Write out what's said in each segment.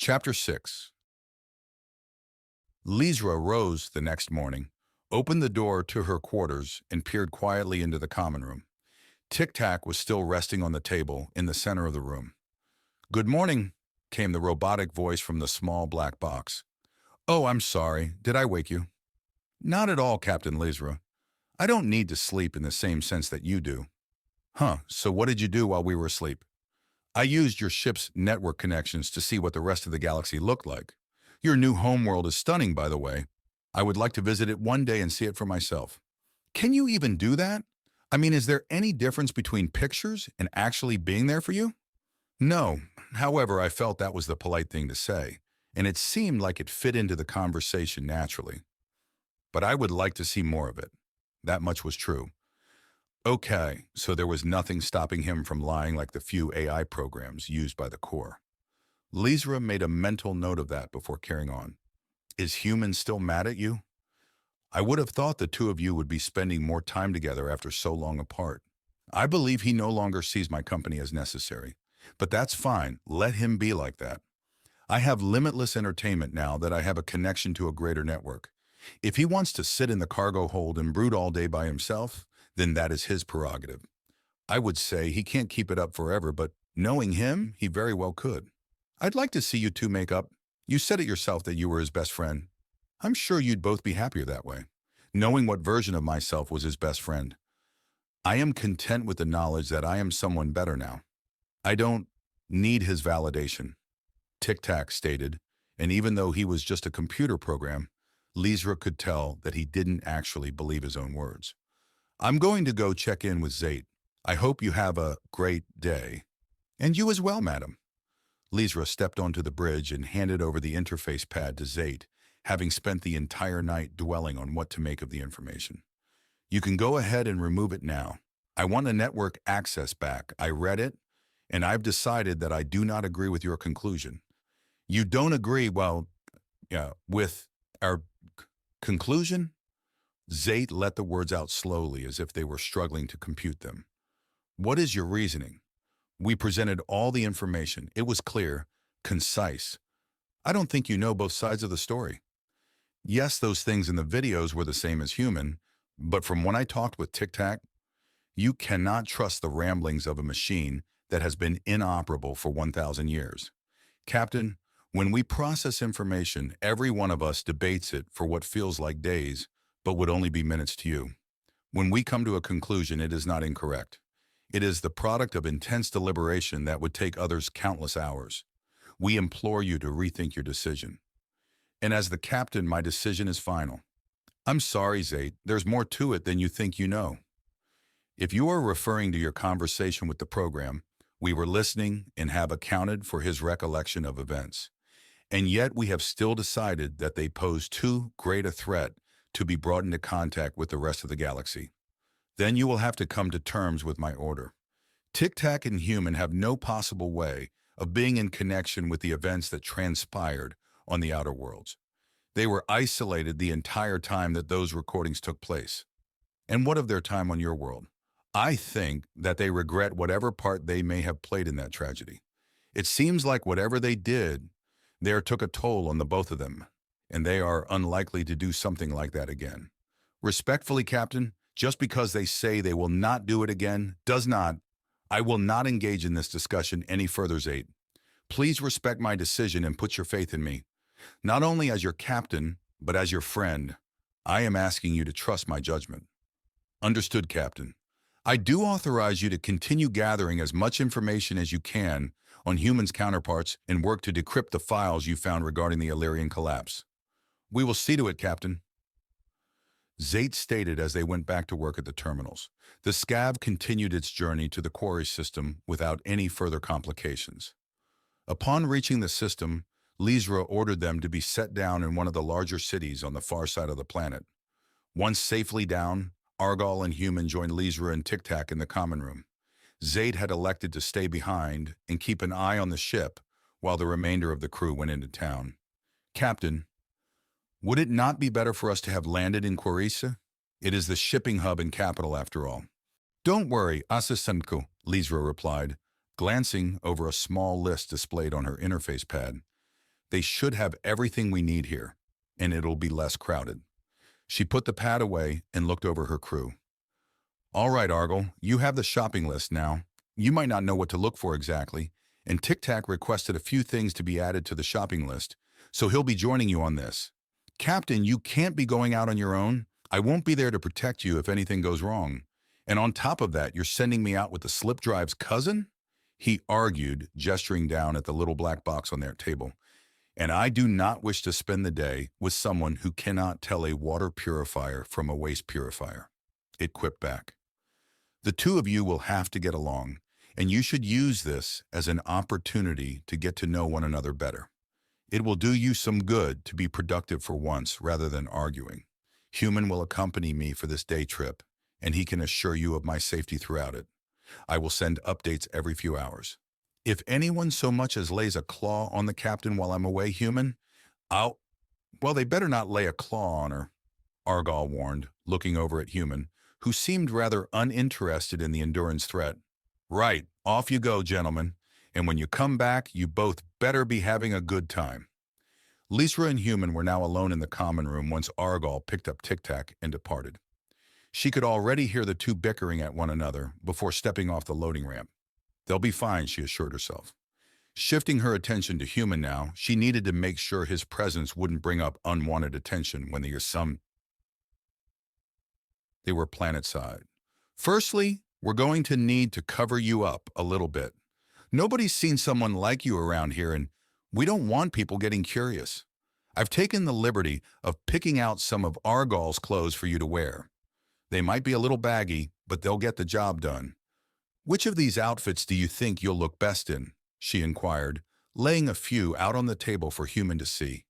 Chapter 6. Lisra rose the next morning, opened the door to her quarters, and peered quietly into the common room. Tic-Tac was still resting on the table in the center of the room. "Good morning," came the robotic voice from the small black box. "Oh, I'm sorry. Did I wake you?" "Not at all, Captain Lisra. I don't need to sleep in the same sense that you do." "Huh, so what did you do while we were asleep?" "I used your ship's network connections to see what the rest of the galaxy looked like. Your new homeworld is stunning, by the way. I would like to visit it one day and see it for myself." "Can you even do that? I mean, is there any difference between pictures and actually being there for you?" "No. However, I felt that was the polite thing to say, and it seemed like it fit into the conversation naturally. But I would like to see more of it." That much was true. Okay, so there was nothing stopping him from lying like the few AI programs used by the Corps. Lisra made a mental note of that before carrying on. "Is human still mad at you? I would have thought the two of you would be spending more time together after so long apart. I believe he no longer sees my company as necessary. But that's fine, let him be like that. I have limitless entertainment now that I have a connection to a greater network. If he wants to sit in the cargo hold and brood all day by himself, then that is his prerogative. I would say he can't keep it up forever, but knowing him, he very well could. I'd like to see you two make up. You said it yourself that you were his best friend. I'm sure you'd both be happier that way, knowing what version of myself was his best friend. I am content with the knowledge that I am someone better now. I don't need his validation," Tic-Tac stated, and even though he was just a computer program, Lisra could tell that he didn't actually believe his own words. "I'm going to go check in with Zate. I hope you have a great day." "And you as well, madam." Lisra stepped onto the bridge and handed over the interface pad to Zate, having spent the entire night dwelling on what to make of the information. "You can go ahead and remove it now. I want a network access back. I read it, and I've decided that I do not agree with your conclusion." "You don't agree, with our conclusion?" Zate let the words out slowly as if they were struggling to compute them. "What is your reasoning? We presented all the information. It was clear, concise. I don't think you know both sides of the story. Yes, those things in the videos were the same as human, but from when I talked with Tic-Tac, you cannot trust the ramblings of a machine that has been inoperable for 1,000 years. Captain, when we process information, every one of us debates it for what feels like days, but would only be minutes to you. When we come to a conclusion, it is not incorrect. It is the product of intense deliberation that would take others countless hours. We implore you to rethink your decision. And as the captain, my decision is final." "I'm sorry, Zate. There's more to it than you think you know. If you are referring to your conversation with the program, we were listening and have accounted for his recollection of events. And yet we have still decided that they pose too great a threat to be brought into contact with the rest of the galaxy. Then you will have to come to terms with my order. Tic-Tac and human have no possible way of being in connection with the events that transpired on the outer worlds. They were isolated the entire time that those recordings took place. And what of their time on your world? I think that they regret whatever part they may have played in that tragedy. It seems like whatever they did there took a toll on the both of them, and they are unlikely to do something like that again. Respectfully, Captain, just because they say they will not do it again does not. I will not engage in this discussion any further, Zate. Please respect my decision and put your faith in me. Not only as your captain, but as your friend. I am asking you to trust my judgment." "Understood, Captain. I do authorize you to continue gathering as much information as you can on humans' counterparts and work to decrypt the files you found regarding the Illyrian collapse." "We will see to it, Captain." Zate stated as they went back to work at the terminals. The scav continued its journey to the quarry system without any further complications. Upon reaching the system, Lisra ordered them to be set down in one of the larger cities on the far side of the planet. Once safely down, Argol and human joined Lisra and Tic-Tac in the common room. Zate had elected to stay behind and keep an eye on the ship while the remainder of the crew went into town. "Captain, would it not be better for us to have landed in Quarisa? It is the shipping hub and capital after all." "Don't worry, Asasenko," Lisra replied, glancing over a small list displayed on her interface pad. They should have everything we need here, and it'll be less crowded. She put the pad away and looked over her crew. All right, Argyll, you have the shopping list now. You might not know what to look for exactly, and Tic-Tac requested a few things to be added to the shopping list, so he'll be joining you on this. Captain, you can't be going out on your own. I won't be there to protect you if anything goes wrong. And on top of that, you're sending me out with the slip drive's cousin? He argued, gesturing down at the little black box on their table. And I do not wish to spend the day with someone who cannot tell a water purifier from a waste purifier. It quipped back. The two of you will have to get along, and you should use this as an opportunity to get to know one another better. It will do you some good to be productive for once rather than arguing. Human will accompany me for this day trip, and he can assure you of my safety throughout it. I will send updates every few hours. If anyone so much as lays a claw on the captain while I'm away, Human, well, they better not lay a claw on her, Argyll warned, looking over at Human, who seemed rather uninterested in the Endurance threat. Right, off you go, gentlemen, and when you come back, you both better be having a good time. Lysra and Human were now alone in the common room once Argyll picked up Tic-Tac and departed. She could already hear the two bickering at one another before stepping off the loading ramp. They'll be fine, she assured herself. Shifting her attention to Human now, she needed to make sure his presence wouldn't bring up unwanted attention when they were planet-side. Firstly, we're going to need to cover you up a little bit. Nobody's seen someone like you around here, and we don't want people getting curious. I've taken the liberty of picking out some of Argyll's clothes for you to wear. They might be a little baggy, but they'll get the job done. Which of these outfits do you think you'll look best in? She inquired, laying a few out on the table for Human to see.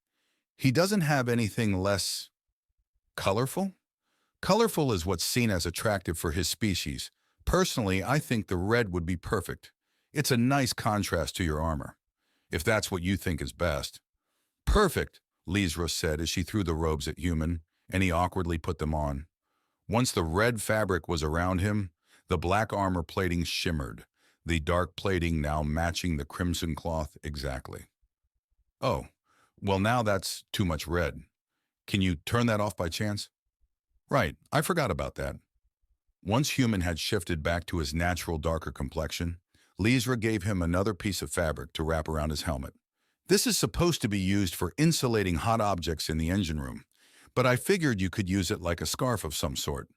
He doesn't have anything less colorful? Colorful is what's seen as attractive for his species. Personally, I think the red would be perfect. It's a nice contrast to your armor, if that's what you think is best. Perfect, Lysra said as she threw the robes at Human, and he awkwardly put them on. Once the red fabric was around him, the black armor plating shimmered, the dark plating now matching the crimson cloth exactly. Oh, well now that's too much red. Can you turn that off by chance? Right, I forgot about that. Once Human had shifted back to his natural darker complexion, Lysra gave him another piece of fabric to wrap around his helmet. This is supposed to be used for insulating hot objects in the engine room, but I figured you could use it like a scarf of some sort.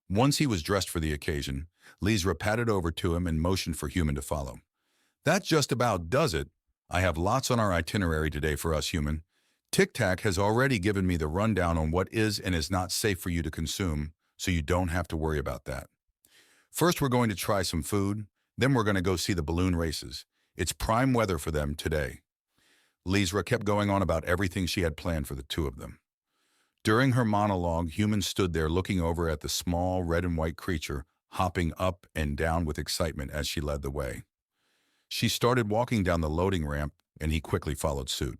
Once he was dressed for the occasion, Lysra patted over to him and motioned for Human to follow. That just about does it. I have lots on our itinerary today for us, Human. Tic-Tac has already given me the rundown on what is and is not safe for you to consume, so you don't have to worry about that. First, we're going to try some food, then we're going to go see the balloon races. It's prime weather for them today. Lysra kept going on about everything she had planned for the two of them. During her monologue, Human stood there looking over at the small red and white creature, hopping up and down with excitement as she led the way. She started walking down the loading ramp, and he quickly followed suit.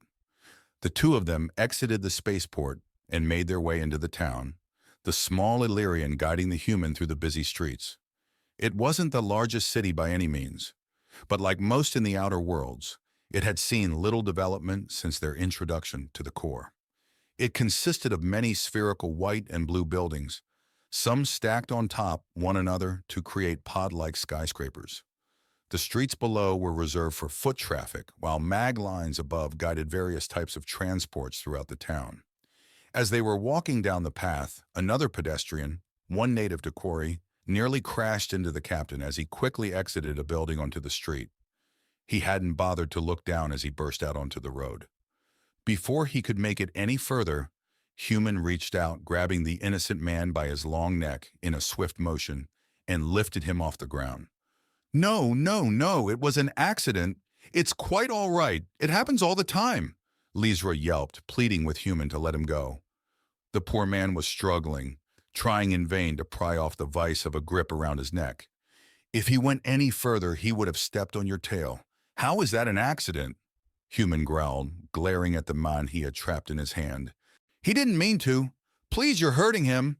The two of them exited the spaceport and made their way into the town, the small Illyrian guiding the Human through the busy streets. It wasn't the largest city by any means, but like most in the outer worlds, it had seen little development since their introduction to the core. It consisted of many spherical white and blue buildings, some stacked on top one another to create pod-like skyscrapers. The streets below were reserved for foot traffic, while mag lines above guided various types of transports throughout the town. As they were walking down the path, another pedestrian, one native to Quarry, nearly crashed into the captain as he quickly exited a building onto the street. He hadn't bothered to look down as he burst out onto the road. Before he could make it any further, Human reached out, grabbing the innocent man by his long neck in a swift motion, and lifted him off the ground. No, no, no, it was an accident. It's quite all right. It happens all the time, Lysra yelped, pleading with Human to let him go. The poor man was struggling, trying in vain to pry off the vice of a grip around his neck. If he went any further, he would have stepped on your tail. How is that an accident? Human growled, glaring at the man he had trapped in his hand. He didn't mean to. Please, you're hurting him.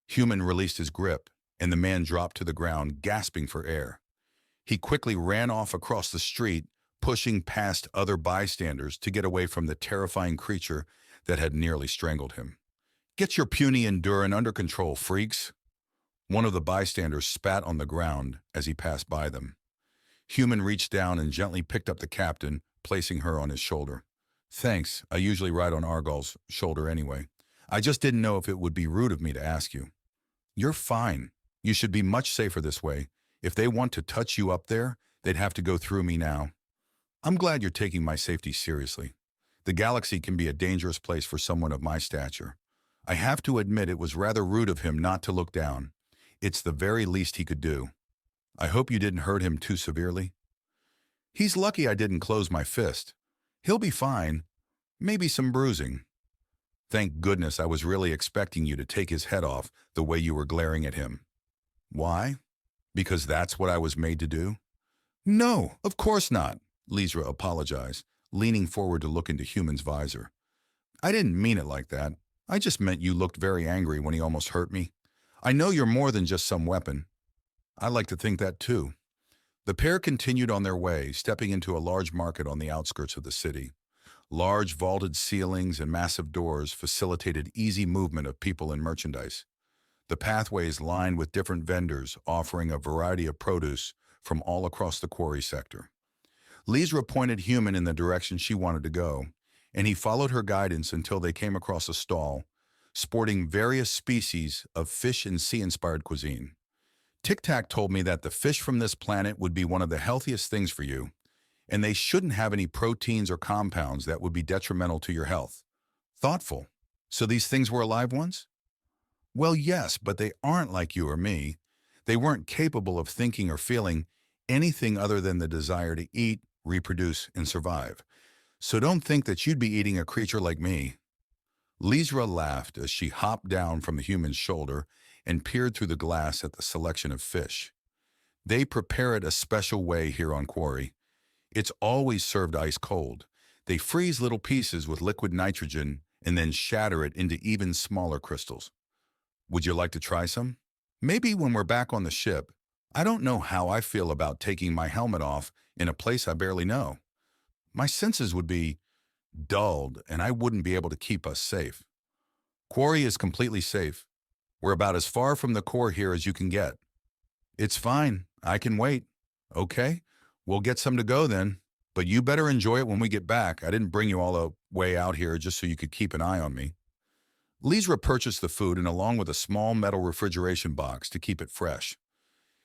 Human released his grip, and the man dropped to the ground, gasping for air. He quickly ran off across the street, pushing past other bystanders to get away from the terrifying creature that had nearly strangled him. "Get your puny Enduran under control, freaks!" One of the bystanders spat on the ground as he passed by them. Human reached down and gently picked up the captain, placing her on his shoulder. "Thanks, I usually ride on Argyl's shoulder anyway. I just didn't know if it would be rude of me to ask you." "You're fine. You should be much safer this way. If they want to touch you up there, they'd have to go through me now." "I'm glad you're taking my safety seriously. The galaxy can be a dangerous place for someone of my stature. I have to admit it was rather rude of him not to look down. It's the very least he could do. I hope you didn't hurt him too severely." "He's lucky I didn't close my fist. He'll be fine. Maybe some bruising." "Thank goodness, I was really expecting you to take his head off the way you were glaring at him." "Why? Because that's what I was made to do?" "No, of course not," Lysra apologized, leaning forward to look into Human's visor. "I didn't mean it like that. I just meant you looked very angry when he almost hurt me. I know you're more than just some weapon." "I like to think that too." The pair continued on their way, stepping into a large market on the outskirts of the city. Large vaulted ceilings and massive doors facilitated easy movement of people and merchandise. The pathways lined with different vendors offering a variety of produce from all across the quarry sector. Lysra pointed Human in the direction she wanted to go, and he followed her guidance until they came across a stall sporting various species of fish and sea-inspired cuisine. "Tic-Tac told me that the fish from this planet would be one of the healthiest things for you, and they shouldn't have any proteins or compounds that would be detrimental to your health." "Thoughtful. So these things were alive ones?" "Well, yes, but they aren't like you or me. They weren't capable of thinking or feeling anything other than the desire to eat, reproduce, and survive. So don't think that you'd be eating a creature like me." Lysra laughed as she hopped down from the human's shoulder and peered through the glass at the selection of fish. "They prepare it a special way here on Quarry. It's always served ice cold. They freeze little pieces with liquid nitrogen and then shatter it into even smaller crystals. Would you like to try some?" "Maybe when we're back on the ship. I don't know how I feel about taking my helmet off in a place I barely know. My senses would be dulled, and I wouldn't be able to keep us safe." "Quarry is completely safe. We're about as far from the core here as you can get." "It's fine. I can wait." "Okay, we'll get some to go then. But you better enjoy it when we get back. I didn't bring you all the way out here just so you could keep an eye on me." Lysra purchased the food and along with a small metal refrigeration box to keep it fresh.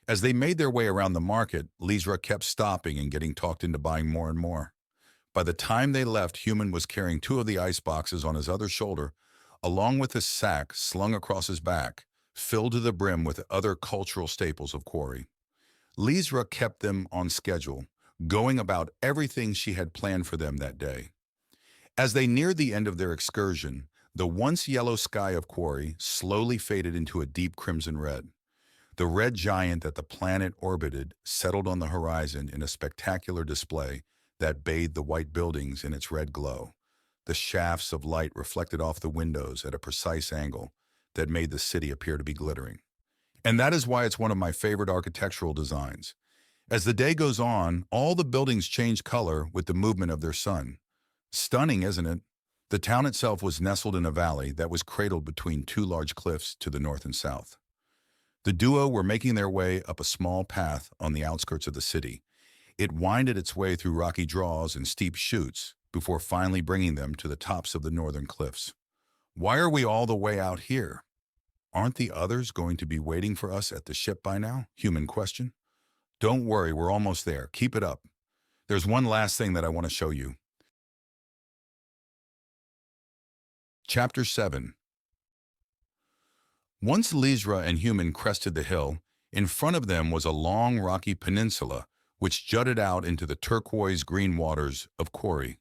As they made their way around the market, Lysra kept stopping and getting talked into buying more and more. By the time they left, Human was carrying 2 of the ice boxes on his other shoulder, along with his sack slung across his back, filled to the brim with other cultural staples of Quarry. Lysra kept them on schedule, going about everything she had planned for them that day. As they neared the end of their excursion, the once yellow sky of Quarry slowly faded into a deep crimson red. The red giant that the planet orbited settled on the horizon in a spectacular display that bathed the white buildings in its red glow. The shafts of light reflected off the windows at a precise angle that made the city appear to be glittering. And that is why it's one of my favorite architectural designs. As the day goes on, all the buildings change color with the movement of their sun. Stunning, isn't it? The town itself was nestled in a valley that was cradled between 2 large cliffs to the north and south. The duo were making their way up a small path on the outskirts of the city. It winded its way through rocky draws and steep chutes before finally bringing them to the tops of the northern cliffs. "Why are we all the way out here? Aren't the others going to be waiting for us at the ship by now?" Human questioned. "Don't worry, we're almost there. Keep it up. There's one last thing that I want to show you." Chapter 7. Once Lysra and Human crested the hill, in front of them was a long rocky peninsula which jutted out into the turquoise-green waters of Quarry.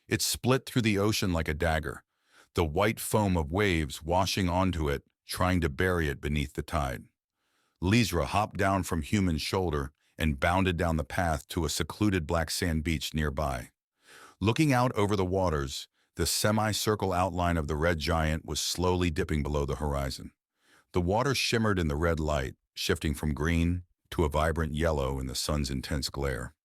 It split through the ocean like a dagger, the white foam of waves washing onto it, trying to bury it beneath the tide. Lysra hopped down from Human's shoulder and bounded down the path to a secluded black sand beach nearby. Looking out over the waters, the semicircle outline of the red giant was slowly dipping below the horizon. The water shimmered in the red light, shifting from green to a vibrant yellow in the sun's intense glare.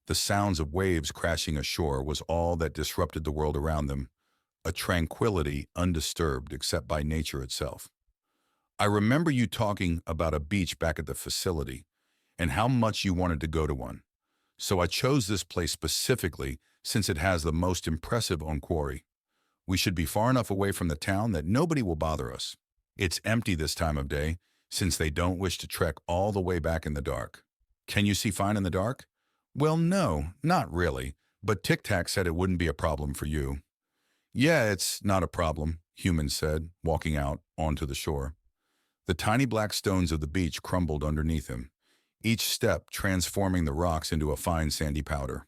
The sounds of waves crashing ashore was all that disrupted the world around them, a tranquility undisturbed except by nature itself. I remember you talking about a beach back at the facility and how much you wanted to go to one. So I chose this place specifically since it has the most impressive quarry. We should be far enough away from the town that nobody will bother us. It's empty this time of day since they don't wish to trek all the way back in the dark. Can you see fine in the dark? Well, no, not really, but Tic-Tac said it wouldn't be a problem for you. Yeah, it's not a problem, Human said, walking out onto the shore. The tiny black stones of the beach crumbled underneath him, each step transforming the rocks into a fine sandy powder.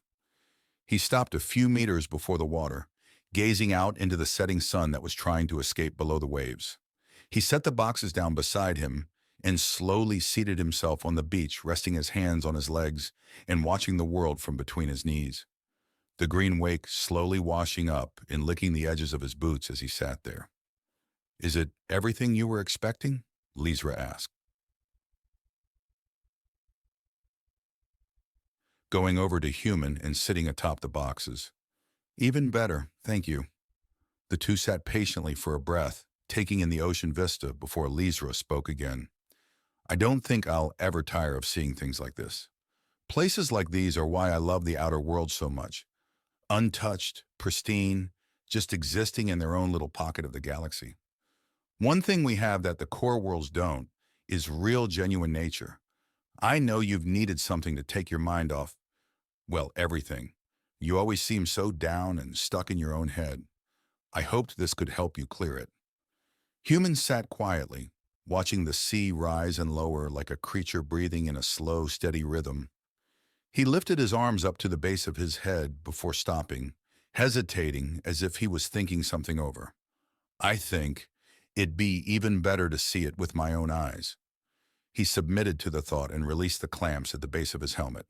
He stopped a few meters before the water, gazing out into the setting sun that was trying to escape below the waves. He set the boxes down beside him and slowly seated himself on the beach, resting his hands on his legs and watching the world from between his knees. The green wake slowly washing up and licking the edges of his boots as he sat there. Is it everything you were expecting? Lysra asked. Going over to Human and sitting atop the boxes. Even better, thank you. The two sat patiently for a breath, taking in the ocean vista before Lysra spoke again. I don't think I'll ever tire of seeing things like this. Places like these are why I love the outer world so much. Untouched, pristine, just existing in their own little pocket of the galaxy. One thing we have that the core worlds don't is real, genuine nature. I know you've needed something to take your mind off, well, everything. You always seem so down and stuck in your own head. I hoped this could help you clear it. Human sat quietly, watching the sea rise and lower like a creature breathing in a slow, steady rhythm. He lifted his arms up to the base of his head before stopping, hesitating as if he was thinking something over. I think it'd be even better to see it with my own eyes. He submitted to the thought and released the clamps at the base of his helmet.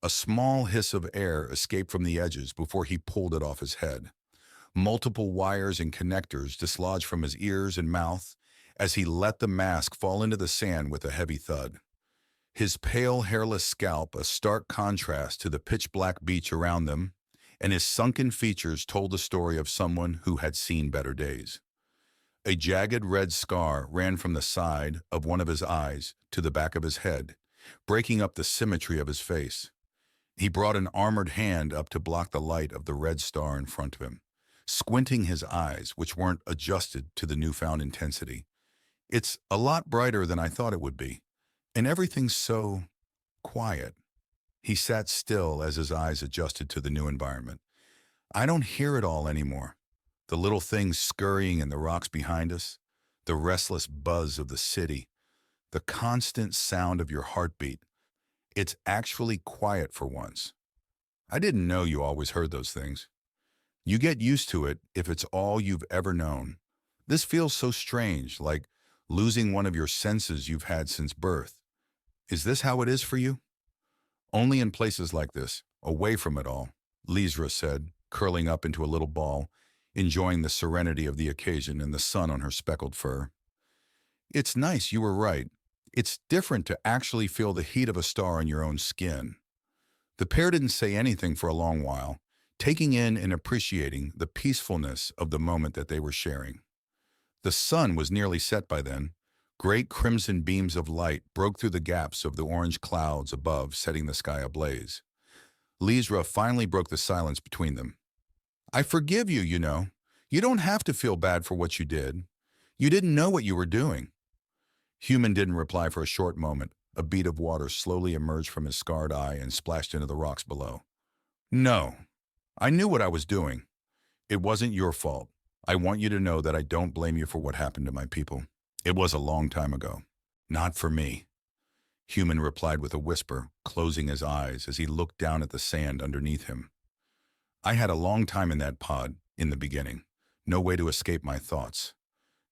A small hiss of air escaped from the edges before he pulled it off his head. Multiple wires and connectors dislodged from his ears and mouth as he let the mask fall into the sand with a heavy thud. His pale, hairless scalp a stark contrast to the pitch-black beach around them, and his sunken features told the story of someone who had seen better days. A jagged red scar ran from the side of one of his eyes to the back of his head, breaking up the symmetry of his face. He brought an armored hand up to block the light of the red star in front of him, squinting his eyes, which weren't adjusted to the newfound intensity. It's a lot brighter than I thought it would be, and everything's so quiet. He sat still as his eyes adjusted to the new environment. I don't hear it all anymore. The little things scurrying in the rocks behind us, the restless buzz of the city, the constant sound of your heartbeat. It's actually quiet for once. I didn't know you always heard those things. You get used to it if it's all you've ever known. This feels so strange, like losing one of your senses you've had since birth. Is this how it is for you? Only in places like this, away from it all, Lysra said, curling up into a little ball, enjoying the serenity of the occasion and the sun on her speckled fur. It's nice, you were right. It's different to actually feel the heat of a star on your own skin. The pair didn't say anything for a long while, taking in and appreciating the peacefulness of the moment that they were sharing. The sun was nearly set by then. Great crimson beams of light broke through the gaps of the orange clouds above, setting the sky ablaze. Lysra finally broke the silence between them. I forgive you, you know. You don't have to feel bad for what you did. You didn't know what you were doing. Human didn't reply for a short moment. A bead of water slowly emerged from his scarred eye and splashed into the rocks below. No, I knew what I was doing. It wasn't your fault. I want you to know that I don't blame you for what happened to my people. It was a long time ago. Not for me. Human replied with a whisper, closing his eyes as he looked down at the sand underneath him. I had a long time in that pod, in the beginning. No way to escape my thoughts.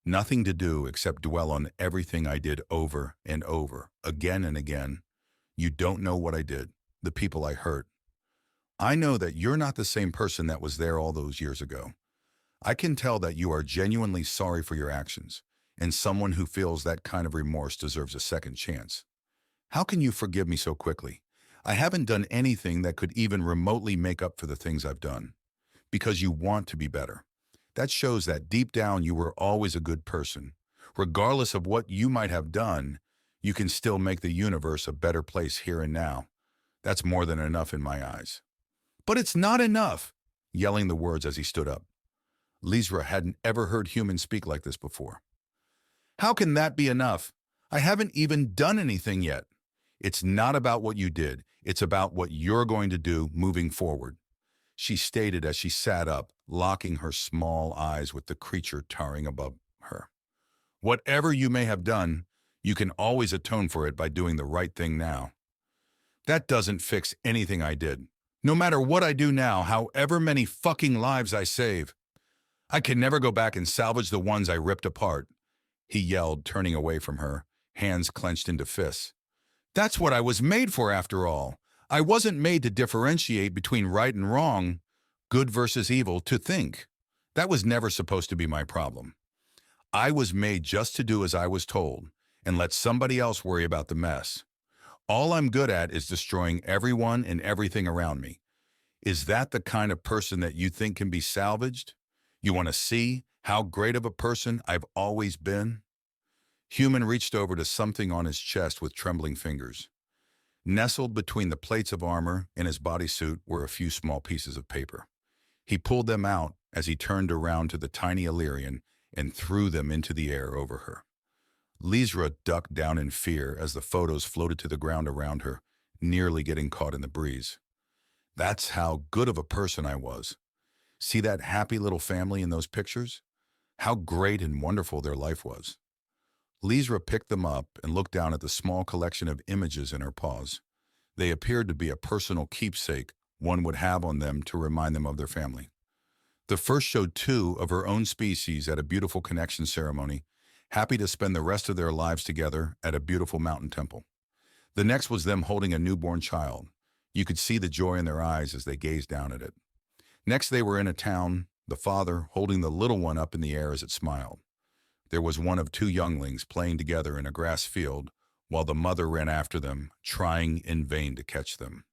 Nothing to do except dwell on everything I did over and over, again and again. You don't know what I did, the people I hurt. I know that you're not the same person that was there all those years ago. I can tell that you are genuinely sorry for your actions, and someone who feels that kind of remorse deserves a second chance. How can you forgive me so quickly? I haven't done anything that could even remotely make up for the things I've done. Because you want to be better. That shows that deep down you were always a good person. Regardless of what you might have done, you can still make the universe a better place here and now. That's more than enough in my eyes. But it's not enough, yelling the words as he stood up. Lysra hadn't ever heard humans speak like this before. How can that be enough? I haven't even done anything yet. It's not about what you did. It's about what you're going to do moving forward, she stated as she sat up, locking her small eyes with the creature towering above her. Whatever you may have done, you can always atone for it by doing the right thing now. That doesn't fix anything I did. No matter what I do now, however many fucking lives I save, I can never go back and salvage the ones I ripped apart, he yelled, turning away from her, hands clenched into fists. That's what I was made for, after all. I wasn't made to differentiate between right and wrong, good versus evil, to think. That was never supposed to be my problem. I was made just to do as I was told, and let somebody else worry about the mess. All I'm good at is destroying everyone and everything around me. Is that the kind of person that you think can be salvaged? You want to see how great of a person I've always been? Human reached over to something on his chest with trembling fingers. Nestled between the plates of armor and his bodysuit were a few small pieces of paper. He pulled them out as he turned around to the tiny Illyrian and threw them into the air over her. Lysra ducked down in fear as the photos floated to the ground around her, nearly getting caught in the breeze. That's how good of a person I was. See that happy little family in those pictures? How great and wonderful their life was. Lysra picked them up and looked down at the small collection of images in her paws. They appeared to be a personal keepsake one would have on them to remind them of their family. The first showed two of her own species at a beautiful connection ceremony, happy to spend the rest of their lives together at a beautiful mountain temple. The next was them holding a newborn child. You could see the joy in their eyes as they gazed down at it. Next, they were in a town, the father holding the little one up in the air as it smiled. There was one of two younglings playing together in a grass field, while the mother ran after them, trying in vain to catch them.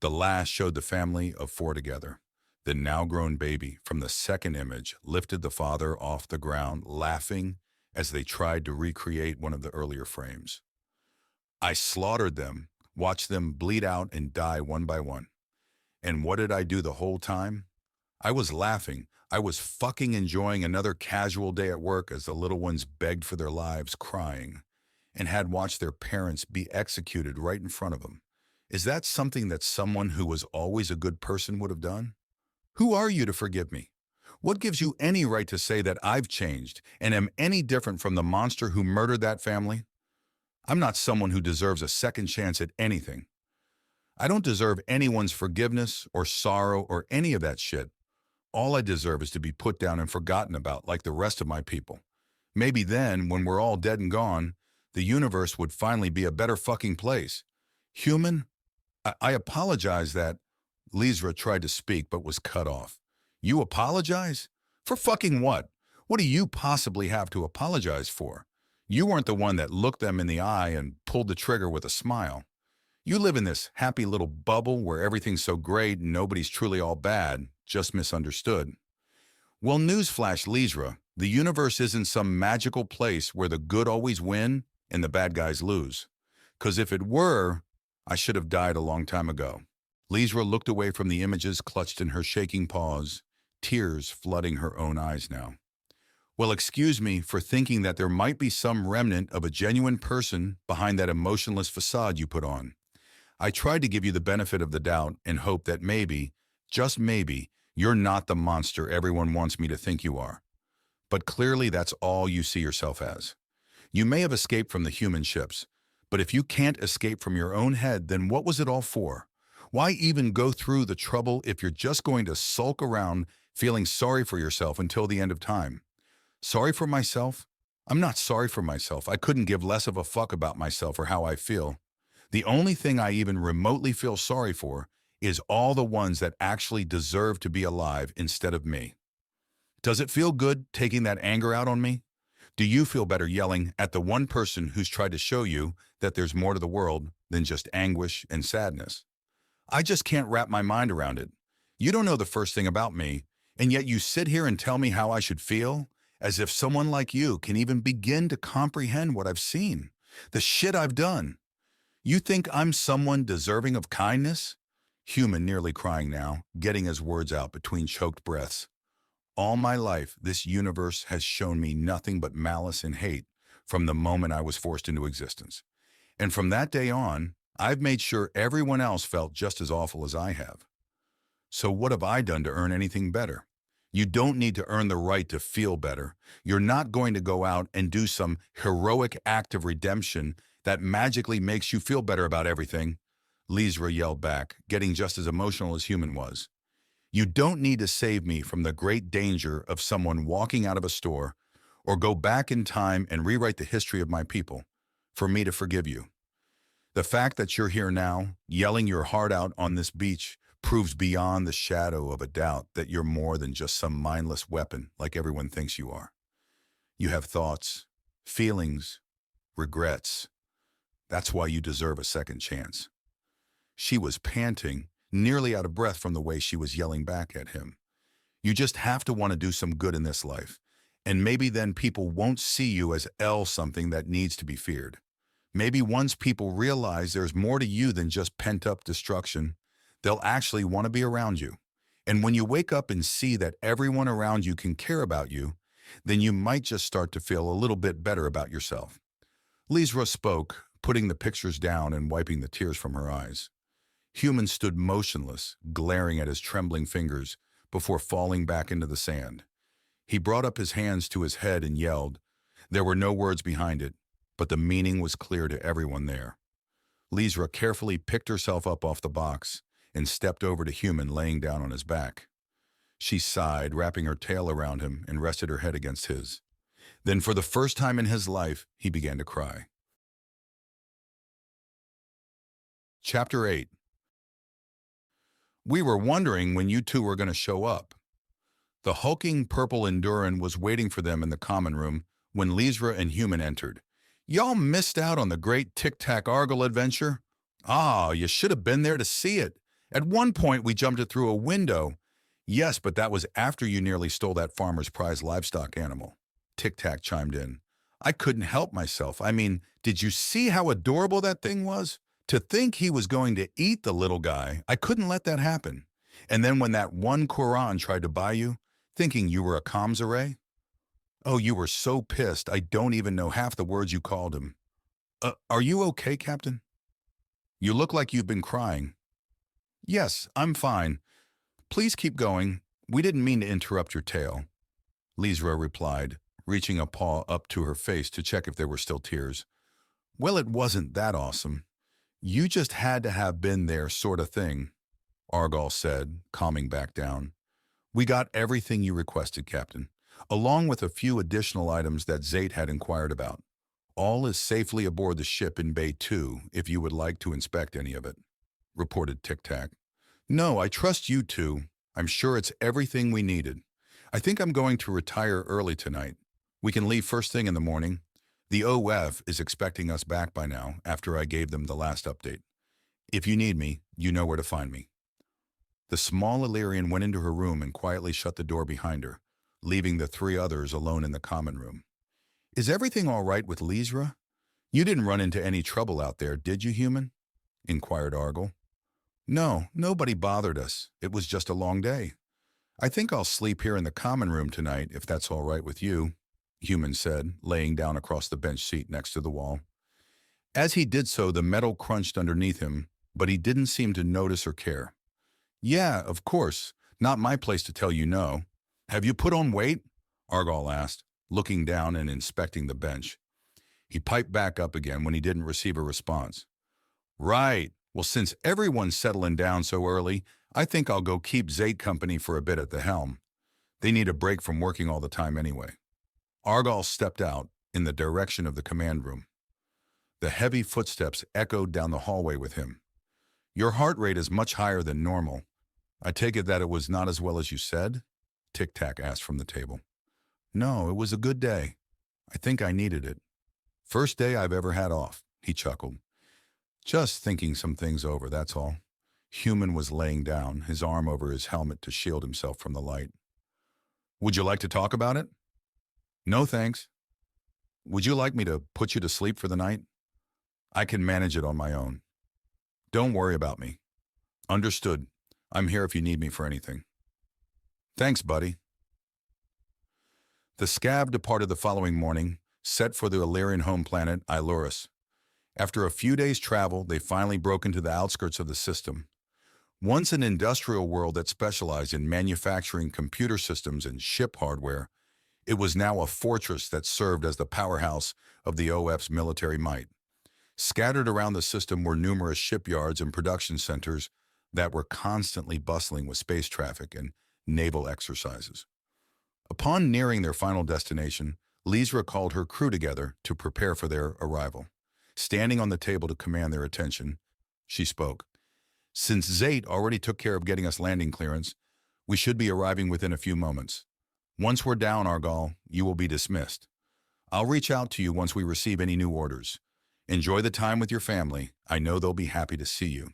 The last showed the family of four together. The now-grown baby from the second image lifted the father off the ground, laughing as they tried to recreate one of the earlier frames. I slaughtered them, watched them bleed out and die one by one. And what did I do the whole time? I was laughing. I was fucking enjoying another casual day at work as the little ones begged for their lives, crying, and had watched their parents be executed right in front of them. Is that something that someone who was always a good person would have done? Who are you to forgive me? What gives you any right to say that I've changed and am any different from the monster who murdered that family? I'm not someone who deserves a second chance at anything. I don't deserve anyone's forgiveness or sorrow or any of that shit. All I deserve is to be put down and forgotten about like the rest of my people. Maybe then, when we're all dead and gone, the universe would finally be a better fucking place. Human, I apologize that... Lysra tried to speak but was cut off. You apologize? For fucking what? What do you possibly have to apologize for? You weren't the one that looked them in the eye and pulled the trigger with a smile. You live in this happy little bubble where everything's so great and nobody's truly all bad, just misunderstood. Well, newsflash, Lysra, the universe isn't some magical place where the good always win and the bad guys lose. 'Cause if it were, I should have died a long time ago. Lysra looked away from the images clutched in her shaking paws, tears flooding her own eyes now. Well, excuse me for thinking that there might be some remnant of a genuine person behind that emotionless facade you put on. I tried to give you the benefit of the doubt and hope that maybe, just maybe, you're not the monster everyone wants me to think you are. But clearly that's all you see yourself as. You may have escaped from the human ships, but if you can't escape from your own head, then what was it all for? Why even go through the trouble if you're just going to sulk around feeling sorry for yourself until the end of time? Sorry for myself? I'm not sorry for myself. I couldn't give less of a fuck about myself or how I feel. The only thing I even remotely feel sorry for is all the ones that actually deserve to be alive instead of me. Does it feel good taking that anger out on me? Do you feel better yelling at the one person who's tried to show you that there's more to the world than just anguish and sadness. I just can't wrap my mind around it. You don't know the first thing about me, and yet you sit here and tell me how I should feel, as if someone like you can even begin to comprehend what I've seen, the shit I've done. You think I'm someone deserving of kindness? Human nearly crying now, getting his words out between choked breaths. All my life, this universe has shown me nothing but malice and hate from the moment I was forced into existence. And from that day on, I've made sure everyone else felt just as awful as I have. So what have I done to earn anything better? You don't need to earn the right to feel better. You're not going to go out and do some heroic act of redemption that magically makes you feel better about everything. Lyzra yelled back, getting just as emotional as Human was. You don't need to save me from the great danger of someone walking out of a store or go back in time and rewrite the history of my people for me to forgive you. The fact that you're here now, yelling your heart out on this beach, proves beyond the shadow of a doubt that you're more than just some mindless weapon like everyone thinks you are. You have thoughts, feelings, regrets. That's why you deserve a second chance. She was panting, nearly out of breath from the way she was yelling back at him. You just have to want to do some good in this life, and maybe then people won't see you as something that needs to be feared. Maybe once people realize there's more to you than just pent-up destruction, they'll actually want to be around you. And when you wake up and see that everyone around you can care about you, then you might just start to feel a little bit better about yourself. Lyzra spoke, putting the pictures down and wiping the tears from her eyes. Human stood motionless, glaring at his trembling fingers before falling back into the sand. He brought up his hands to his head and yelled. There were no words behind it, but the meaning was clear to everyone there. Lyzra carefully picked herself up off the box and stepped over to Human laying down on his back. She sighed, wrapping her tail around him, and rested her head against his. Then for the first time in his life, he began to cry. Chapter 8. We were wondering when you two were going to show up. The hulking purple Enduran was waiting for them in the common room when Lyzra and Human entered. Y'all missed out on the great Tic-Tac-Argle adventure? Ah, you should have been there to see it. At one point, we jumped it through a window. Yes, but that was after you nearly stole that farmer's prize livestock animal. Tic-Tac chimed in. I couldn't help myself. I mean, did you see how adorable that thing was? To think he was going to eat the little guy, I couldn't let that happen. And then when that one Quran tried to buy you, thinking you were a comms array? Oh, you were so pissed, I don't even know half the words you called him. Are you okay, Captain? You look like you've been crying. Yes, I'm fine. Please keep going. We didn't mean to interrupt your tale. Lyzra replied, reaching a paw up to her face to check if there were still tears. Well, it wasn't that awesome. You just had to have been there sort of thing, Argal said, calming back down. We got everything you requested, Captain, along with a few additional items that Zate had inquired about. All is safely aboard the ship in Bay 2 if you would like to inspect any of it, reported Tic-Tac. No, I trust you two. I'm sure it's everything we needed. I think I'm going to retire early tonight. We can leave first thing in the morning. The OF is expecting us back by now after I gave them the last update. If you need me, you know where to find me. The small Illyrian went into her room and quietly shut the door behind her, leaving the three others alone in the common room. Is everything all right with Lyzra? You didn't run into any trouble out there, did you, Human? Inquired Argal. No, nobody bothered us. It was just a long day. I think I'll sleep here in the common room tonight, if that's all right with you, Human said, laying down across the bench seat next to the wall. As he did so, the metal crunched underneath him, but he didn't seem to notice or care. Yeah, of course. Not my place to tell you no. Have you put on weight? Argal asked, looking down and inspecting the bench. He piped back up again when he didn't receive a response. Right. Well, since everyone's settling down so early, I think I'll go keep Zate company for a bit at the helm. They need a break from working all the time anyway. Argal stepped out in the direction of the command room. The heavy footsteps echoed down the hallway with him. Your heart rate is much higher than normal. I take it that it was not as well as you said? Tic-Tac asked from the table. No, it was a good day. I think I needed it. First day I've ever had off, he chuckled. Just thinking some things over, that's all. Human was laying down, his arm over his helmet to shield himself from the light. Would you like to talk about it? No, thanks. Would you like me to put you to sleep for the night? I can manage it on my own. Don't worry about me. Understood. I'm here if you need me for anything. Thanks, buddy. The scab departed the following morning, set for the Illyrian home planet, Ilurus. After a few days' travel, they finally broke into the outskirts of the system. Once an industrial world that specialized in manufacturing computer systems and ship hardware, it was now a fortress that served as the powerhouse of the OF's military might. Scattered around the system were numerous shipyards and production centers that were constantly bustling with space traffic and naval exercises. Upon nearing their final destination, Lysra called her crew together to prepare for their arrival. Standing on the table to command their attention, she spoke. Since Zate already took care of getting us landing clearance, we should be arriving within a few moments. Once we're down, Argal, you will be dismissed. I'll reach out to you once we receive any new orders. Enjoy the time with your family. I know they'll be happy to see you.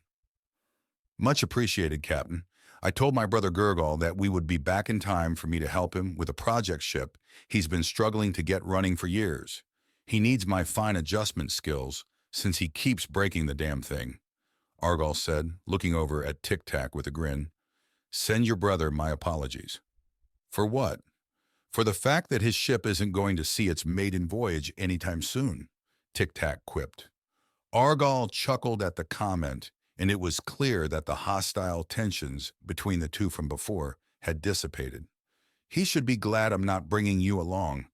Much appreciated, Captain. I told my brother Gurgal that we would be back in time for me to help him with a project ship he's been struggling to get running for years. He needs my fine adjustment skills since he keeps breaking the damn thing, Argal said, looking over at Tic-Tac with a grin. Send your brother my apologies. For what? For the fact that his ship isn't going to see its maiden voyage anytime soon, Tic-Tac quipped. Argal chuckled at the comment, and it was clear that the hostile tensions between the two from before had dissipated. He should be glad I'm not bringing you along.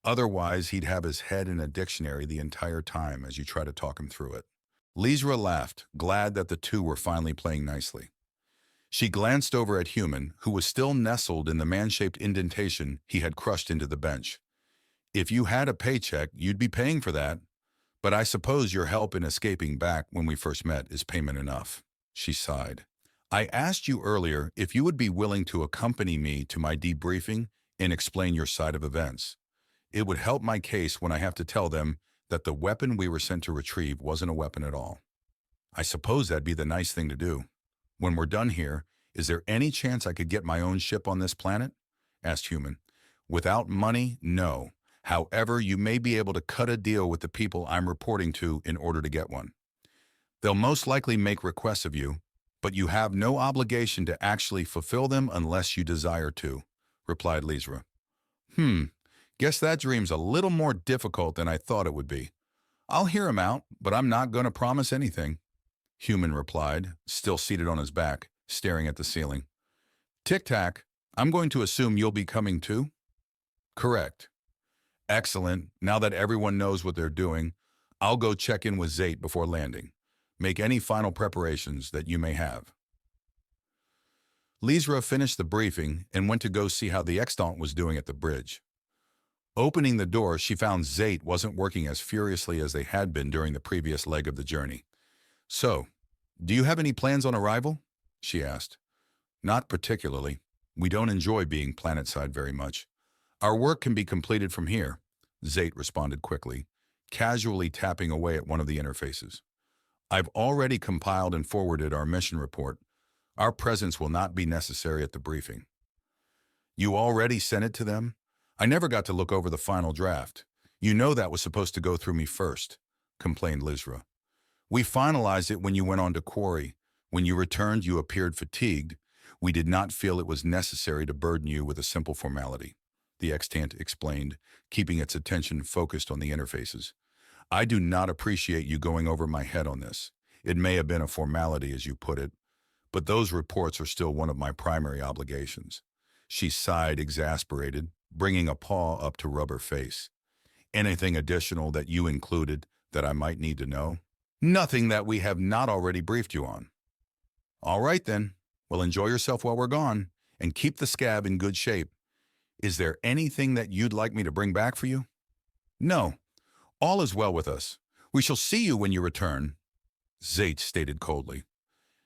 Otherwise, he'd have his head in a dictionary the entire time as you try to talk him through it. Lysra laughed, glad that the two were finally playing nicely. She glanced over at Human, who was still nestled in the man-shaped indentation he had crushed into the bench. If you had a paycheck, you'd be paying for that. But I suppose your help in escaping back when we first met is payment enough, she sighed. I asked you earlier if you would be willing to accompany me to my debriefing and explain your side of events. It would help my case when I have to tell them that the weapon we were sent to retrieve wasn't a weapon at all. I suppose that'd be the nice thing to do. When we're done here, is there any chance I could get my own ship on this planet? Asked Human. Without money, no. However, you may be able to cut a deal with the people I'm reporting to in order to get one. They'll most likely make requests of you, but you have no obligation to actually fulfill them unless you desire to, replied Lysra. Guess that dream's a little more difficult than I thought it would be. I'll hear him out, but I'm not going to promise anything, Human replied, still seated on his back, staring at the ceiling. Tic-Tac, I'm going to assume you'll be coming too? Correct. Excellent. Now that everyone knows what they're doing, I'll go check in with Zate before landing. Make any final preparations that you may have. Lysra finished the briefing and went to go see how the Extant was doing at the bridge. Opening the door, she found Zate wasn't working as furiously as they had been during the previous leg of the journey. So, do you have any plans on arrival? She asked. Not particularly. We don't enjoy being planetside very much. Our work can be completed from here, Zate responded quickly, casually tapping away at one of the interfaces. I've already compiled and forwarded our mission report. Our presence will not be necessary at the briefing. You already sent it to them? I never got to look over the final draft. You know that was supposed to go through me first, complained Lysra. We finalized it when you went on to Quarry. When you returned, you appeared fatigued. We did not feel it was necessary to burden you with a simple formality, the Extant explained, keeping its attention focused on the interfaces. I do not appreciate you going over my head on this. It may have been a formality, as you put it, but those reports are still one of my primary obligations. She sighed, exasperated, bringing a paw up to rub her face. Anything additional that you included that I might need to know? Nothing that we have not already briefed you on. All right then. Well, enjoy yourself while we're gone, and keep the scab in good shape. Is there anything that you'd like me to bring back for you? No. All is well with us. We shall see you when you return, Zate stated coldly,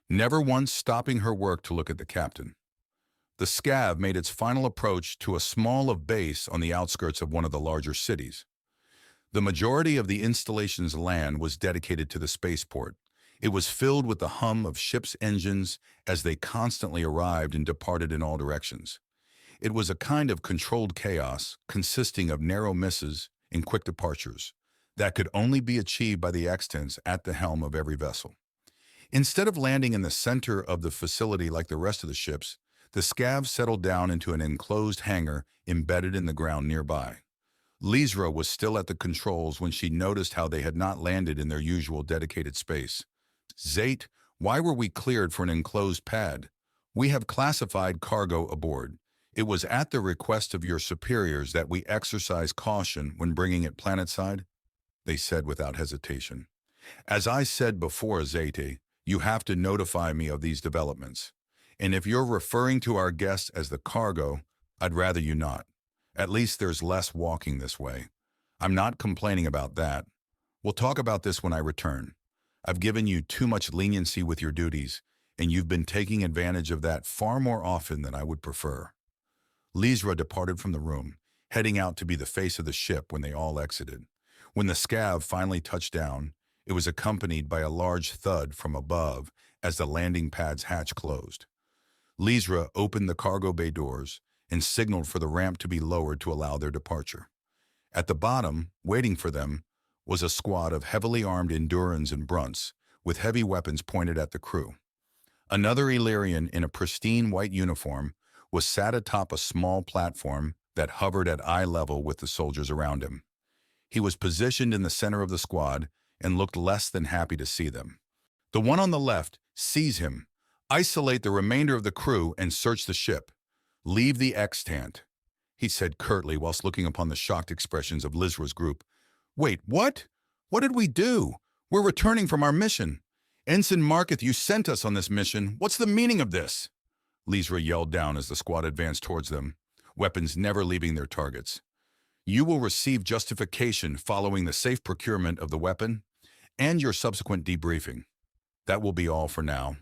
never once stopping her work to look at the captain. The scab made its final approach to a small of base on the outskirts of one of the larger cities. The majority of the installation's land was dedicated to the spaceport. It was filled with the hum of ships' engines as they constantly arrived and departed in all directions. It was a kind of controlled chaos consisting of narrow misses and quick departures that could only be achieved by the X-10s at the helm of every vessel. Instead of landing in the center of the facility like the rest of the ships, the scavs settled down into an enclosed hangar embedded in the ground nearby. Lysra was still at the controls when she noticed how they had not landed in their usual dedicated space. "Zate, why were we cleared for an enclosed pad? We have classified cargo aboard. It was at the request of your superiors that we exercise caution when bringing it planetside," they said without hesitation. "As I said before, Zate, you have to notify me of these developments. And if you're referring to our guests as the cargo, I'd rather you not. At least there's less walking this way. I'm not complaining about that. We'll talk about this when I return. I've given you too much leniency with your duties, and you've been taking advantage of that far more often than I would prefer." Lysra departed from the room, heading out to be the face of the ship when they all exited. When the scav finally touched down, it was accompanied by a large thud from above as the landing pad's hatch closed. Lysra opened the cargo bay doors and signaled for the ramp to be lowered to allow their departure. At the bottom, waiting for them, was a squad of heavily armed Endurans and Brunts with heavy weapons pointed at the crew. Another Illyrian in a pristine white uniform was sat atop a small platform that hovered at eye level with the soldiers around him. He was positioned in the center of the squad and looked less than happy to see them. "The one on the left, seize him. Isolate the remainder of the crew and search the ship. Leave the extant," he said curtly whilst looking upon the shocked expressions of Lysra's group. "Wait, what? What did we do? We're returning from our mission. Ensign Marketh, you sent us on this mission. What's the meaning of this?" Lysra yelled down as the squad advanced towards them, weapons never leaving their targets. "You will receive justification following the safe procurement of the weapon and your subsequent debriefing. That will be all for now,"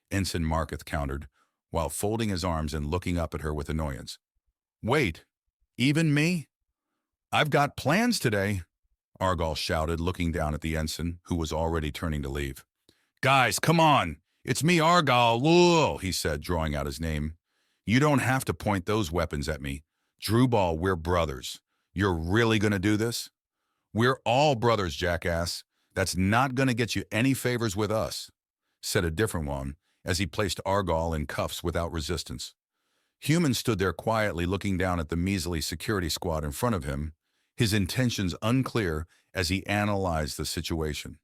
Ensign Marketh countered, while folding his arms and looking up at her with annoyance. "Wait, even me? I've got plans today," Argal shouted, looking down at the ensign, who was already turning to leave. "Guys, come on! It's me, Argal, whoa," he said, drawing out his name. "You don't have to point those weapons at me. Drewball, we're brothers. You're really gonna do this?" "We're all brothers, jackass. That's not gonna get you any favors with us," said a different one, as he placed Argal in cuffs without resistance. Human stood there quietly looking down at the measly security squad in front of him, his intentions unclear as he analyzed the situation.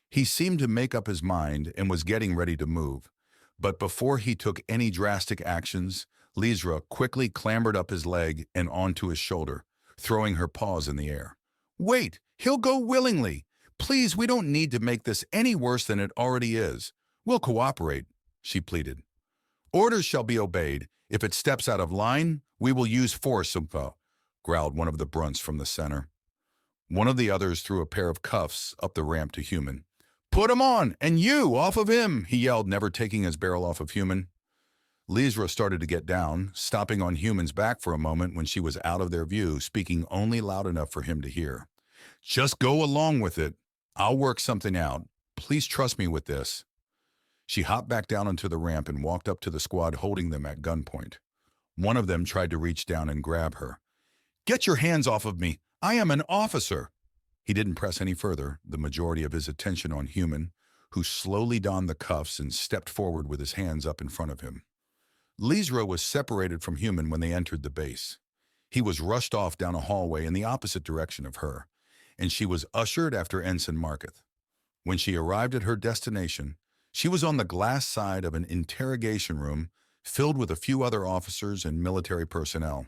He seemed to make up his mind and was getting ready to move, but before he took any drastic actions, Lysra quickly clambered up his leg and onto his shoulder, throwing her paws in the air. "Wait, he'll go willingly. Please, we don't need to make this any worse than it already is. We'll cooperate," she pleaded. "Orders shall be obeyed. If it steps out of line, we will use force," growled one of the Brunts from the center. One of the others threw a pair of cuffs up the ramp to Human. "Put him on, and you, off of him," he yelled, never taking his barrel off of Human. Lysra started to get down, stopping on Human's back for a moment when she was out of their view, speaking only loud enough for him to hear. "Just go along with it. I'll work something out. Please trust me with this." She hopped back down onto the ramp and walked up to the squad holding them at gunpoint. One of them tried to reach down and grab her. "Get your hands off of me. I am an officer." He didn't press any further, the majority of his attention on Human, who slowly donned the cuffs and stepped forward with his hands up in front of him. Lysra was separated from Human when they entered the base. He was rushed off down a hallway in the opposite direction of her, and she was ushered after Ensign Marketh. When she arrived at her destination, she was on the glass side of an interrogation room filled with a few other officers and military personnel.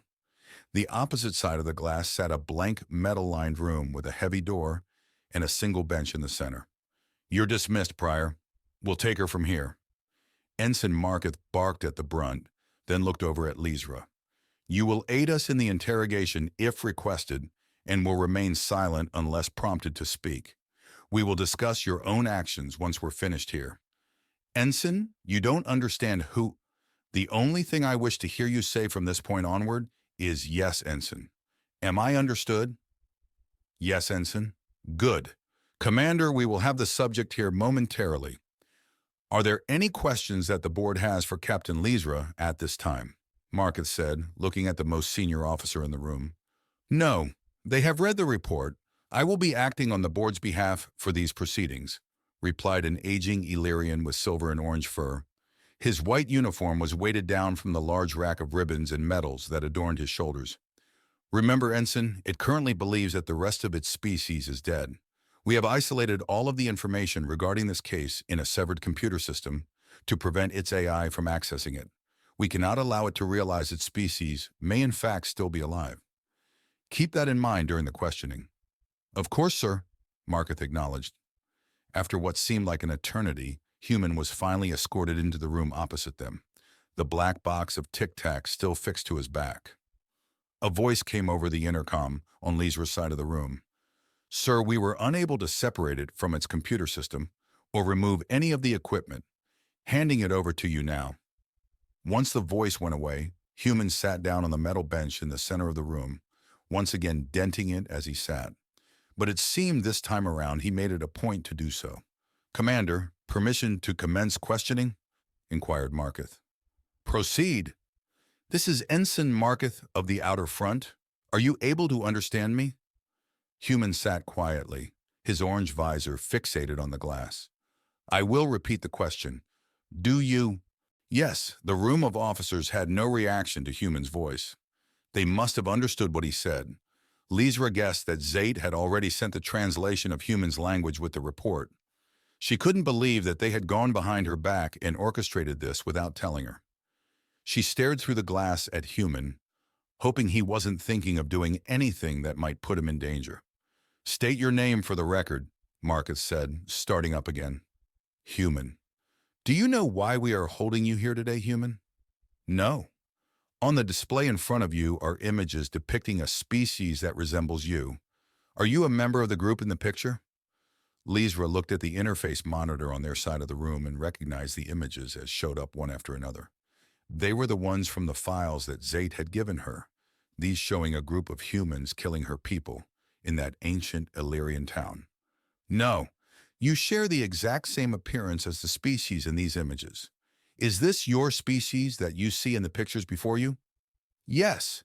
The opposite side of the glass sat a blank metal-lined room with a heavy door and a single bench in the center. "You're dismissed, Prior. We'll take her from here." Ensign Marketh barked at the Brunt, then looked over at Lysra. "You will aid us in the interrogation if requested, and will remain silent unless prompted to speak. We will discuss your own actions once we're finished here." "Ensign, you don't understand who—" "The only thing I wish to hear you say from this point onward is yes, Ensign. Am I understood?" Yes, Ensign. Good. Commander, we will have the subject here momentarily. Are there any questions that the board has for Captain Leesra at this time? Marketh said, looking at the most senior officer in the room. No. They have read the report. I will be acting on the board's behalf for these proceedings, replied an aging Illyrian with silver and orange fur. His white uniform was weighted down from the large rack of ribbons and medals that adorned his shoulders. Remember, Ensign, it currently believes that the rest of its species is dead. We have isolated all of the information regarding this case in a severed computer system to prevent its AI from accessing it. We cannot allow it to realize its species may in fact still be alive. Keep that in mind during the questioning. Of course, sir, Marketh acknowledged. After what seemed like an eternity, Human was finally escorted into the room opposite them, the black box of tic-tac still fixed to his back. A voice came over the intercom on Leesra's side of the room. Sir, we were unable to separate it from its computer system or remove any of the equipment. Handing it over to you now. Once the voice went away, Human sat down on the metal bench in the center of the room, once again denting it as he sat. But it seemed this time around he made it a point to do so. Commander, permission to commence questioning? Inquired Marketh. Proceed. This is Ensign Marketh of the Outer Front. Are you able to understand me? Human sat quietly, his orange visor fixated on the glass. I will repeat the question. Do you? Yes, the room of officers had no reaction to Human's voice. They must have understood what he said. Leesra guessed that Zate had already sent the translation of Human's language with the report. She couldn't believe that they had gone behind her back and orchestrated this without telling her. She stared through the glass at Human, hoping he wasn't thinking of doing anything that might put him in danger. State your name for the record, Marketh said, starting up again. Human. Do you know why we are holding you here today, Human? No. On the display in front of you are images depicting a species that resembles you. Are you a member of the group in the picture? Leesra looked at the interface monitor on their side of the room and recognized the images as showed up one after another. They were the ones from the files that Zate had given her, these showing a group of humans killing her people in that ancient Illyrian town. No, you share the exact same appearance as the species in these images. Is this your species that you see in the pictures before you? Yes.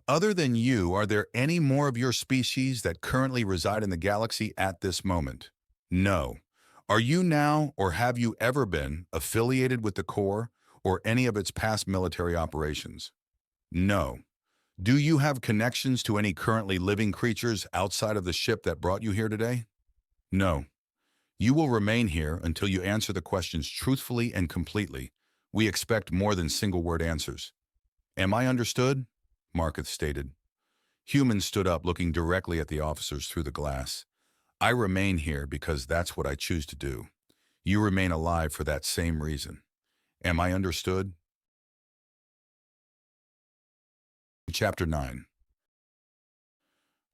Other than you, are there any more of your species that currently reside in the galaxy at this moment? No. Are you now, or have you ever been, affiliated with the Corps or any of its past military operations? No. Do you have connections to any currently living creatures outside of the ship that brought you here today? No. You will remain here until you answer the questions truthfully and completely. We expect more than single-word answers. Am I understood? Marketh stated. Human stood up, looking directly at the officers through the glass. I remain here because that's what I choose to do. You remain alive for that same reason. Am I understood? Chapter 9.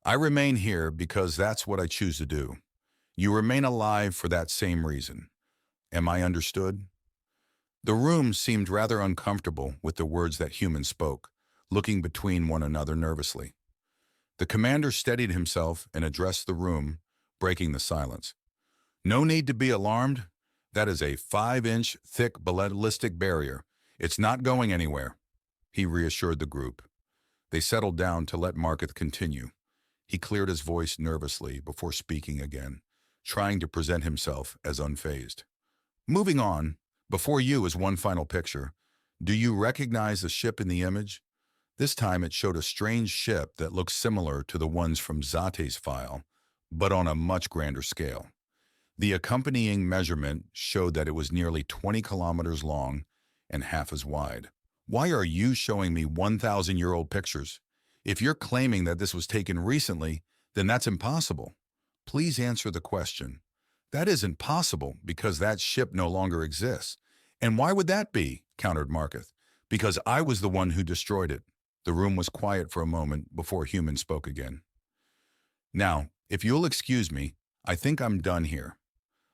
I remain here because that's what I choose to do. You remain alive for that same reason. Am I understood? The room seemed rather uncomfortable with the words that Human spoke, looking between one another nervously. The commander steadied himself and addressed the room, breaking the silence. No need to be alarmed. That is a 5-inch thick ballistic barrier. It's not going anywhere, he reassured the group. They settled down to let Marketh continue. He cleared his voice nervously before speaking again, trying to present himself as unfazed. Moving on, before you is one final picture. Do you recognize the ship in the image? This time it showed a strange ship that looked similar to the ones from Zate's file, but on a much grander scale. The accompanying measurement showed that it was nearly 20 kilometers long and half as wide. Why are you showing me 1,000-year-old pictures? If you're claiming that this was taken recently, then that's impossible. Please answer the question. That isn't possible because that ship no longer exists. And why would that be? Countered Marketh. Because I was the one who destroyed it. The room was quiet for a moment before Human spoke again. Now, if you'll excuse me, I think I'm done here.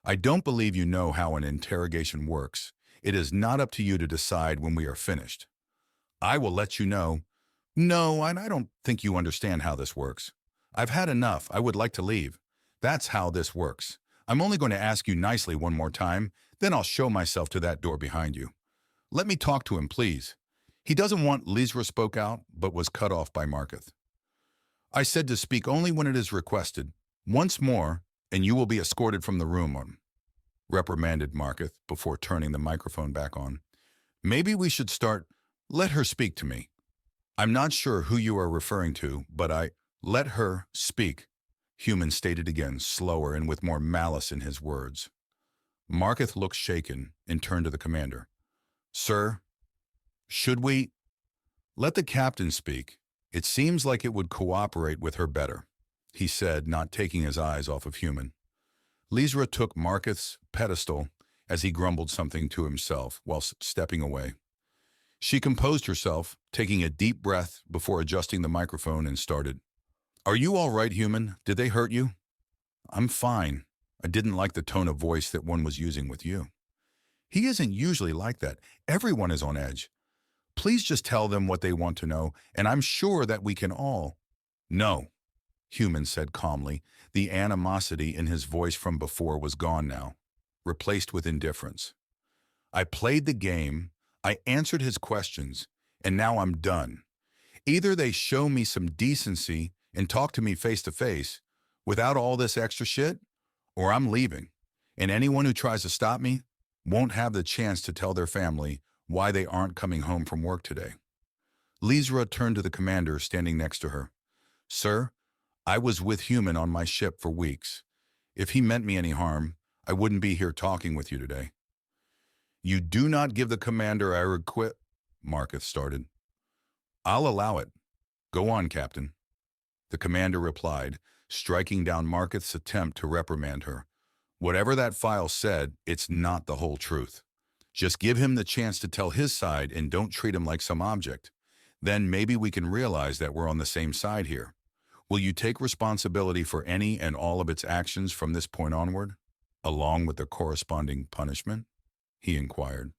I don't believe you know how an interrogation works. It is not up to you to decide when we are finished. I will let you know. No, I don't think you understand how this works. I've had enough. I would like to leave. That's how this works. I'm only going to ask you nicely one more time, then I'll show myself to that door behind you. Let me talk to him, please. He doesn't want. Lysra spoke out, but was cut off by Marketh. I said to speak only when it is requested. Once more, and you will be escorted from the room, reprimanded Marketh before turning the microphone back on. Maybe we should start. Let her speak to me. I'm not sure who you are referring to, but let her speak, Human stated again, slower and with more malice in his words. Marketh looked shaken and turned to the commander. Sir, should we? Let the captain speak. It seems like it would cooperate with her better, he said, not taking his eyes off of Human. Lysra took Marketh's pedestal as he grumbled something to himself whilst stepping away. She composed herself, taking a deep breath before adjusting the microphone, and started. Are you all right, Human? Did they hurt you? I'm fine. I didn't like the tone of voice that one was using with you. He isn't usually like that. Everyone is on edge. Please just tell them what they want to know, and I'm sure that we can all. No, Human said calmly. The animosity in his voice from before was gone now, replaced with indifference. I played the game, I answered his questions, and now I'm done. Either they show me some decency and talk to me face to face, without all this extra shit, or I'm leaving, and anyone who tries to stop me won't have the chance to tell their family why they aren't coming home from work today. Lysra turned to the commander standing next to her. Sir, I was with Human on my ship for weeks. If he meant me any harm, I wouldn't be here talking with you today. You do not give the commander a request, Marketh started. I'll allow it. Go on, Captain. The commander replied, striking down Marketh's attempt to reprimand her. Whatever that file said, it's not the whole truth. Just give him the chance to tell his side and don't treat him like some object. Then maybe we can realize that we're on the same side here. Will you take responsibility for any and all of its actions from this point onward, along with the corresponding punishment? He inquired.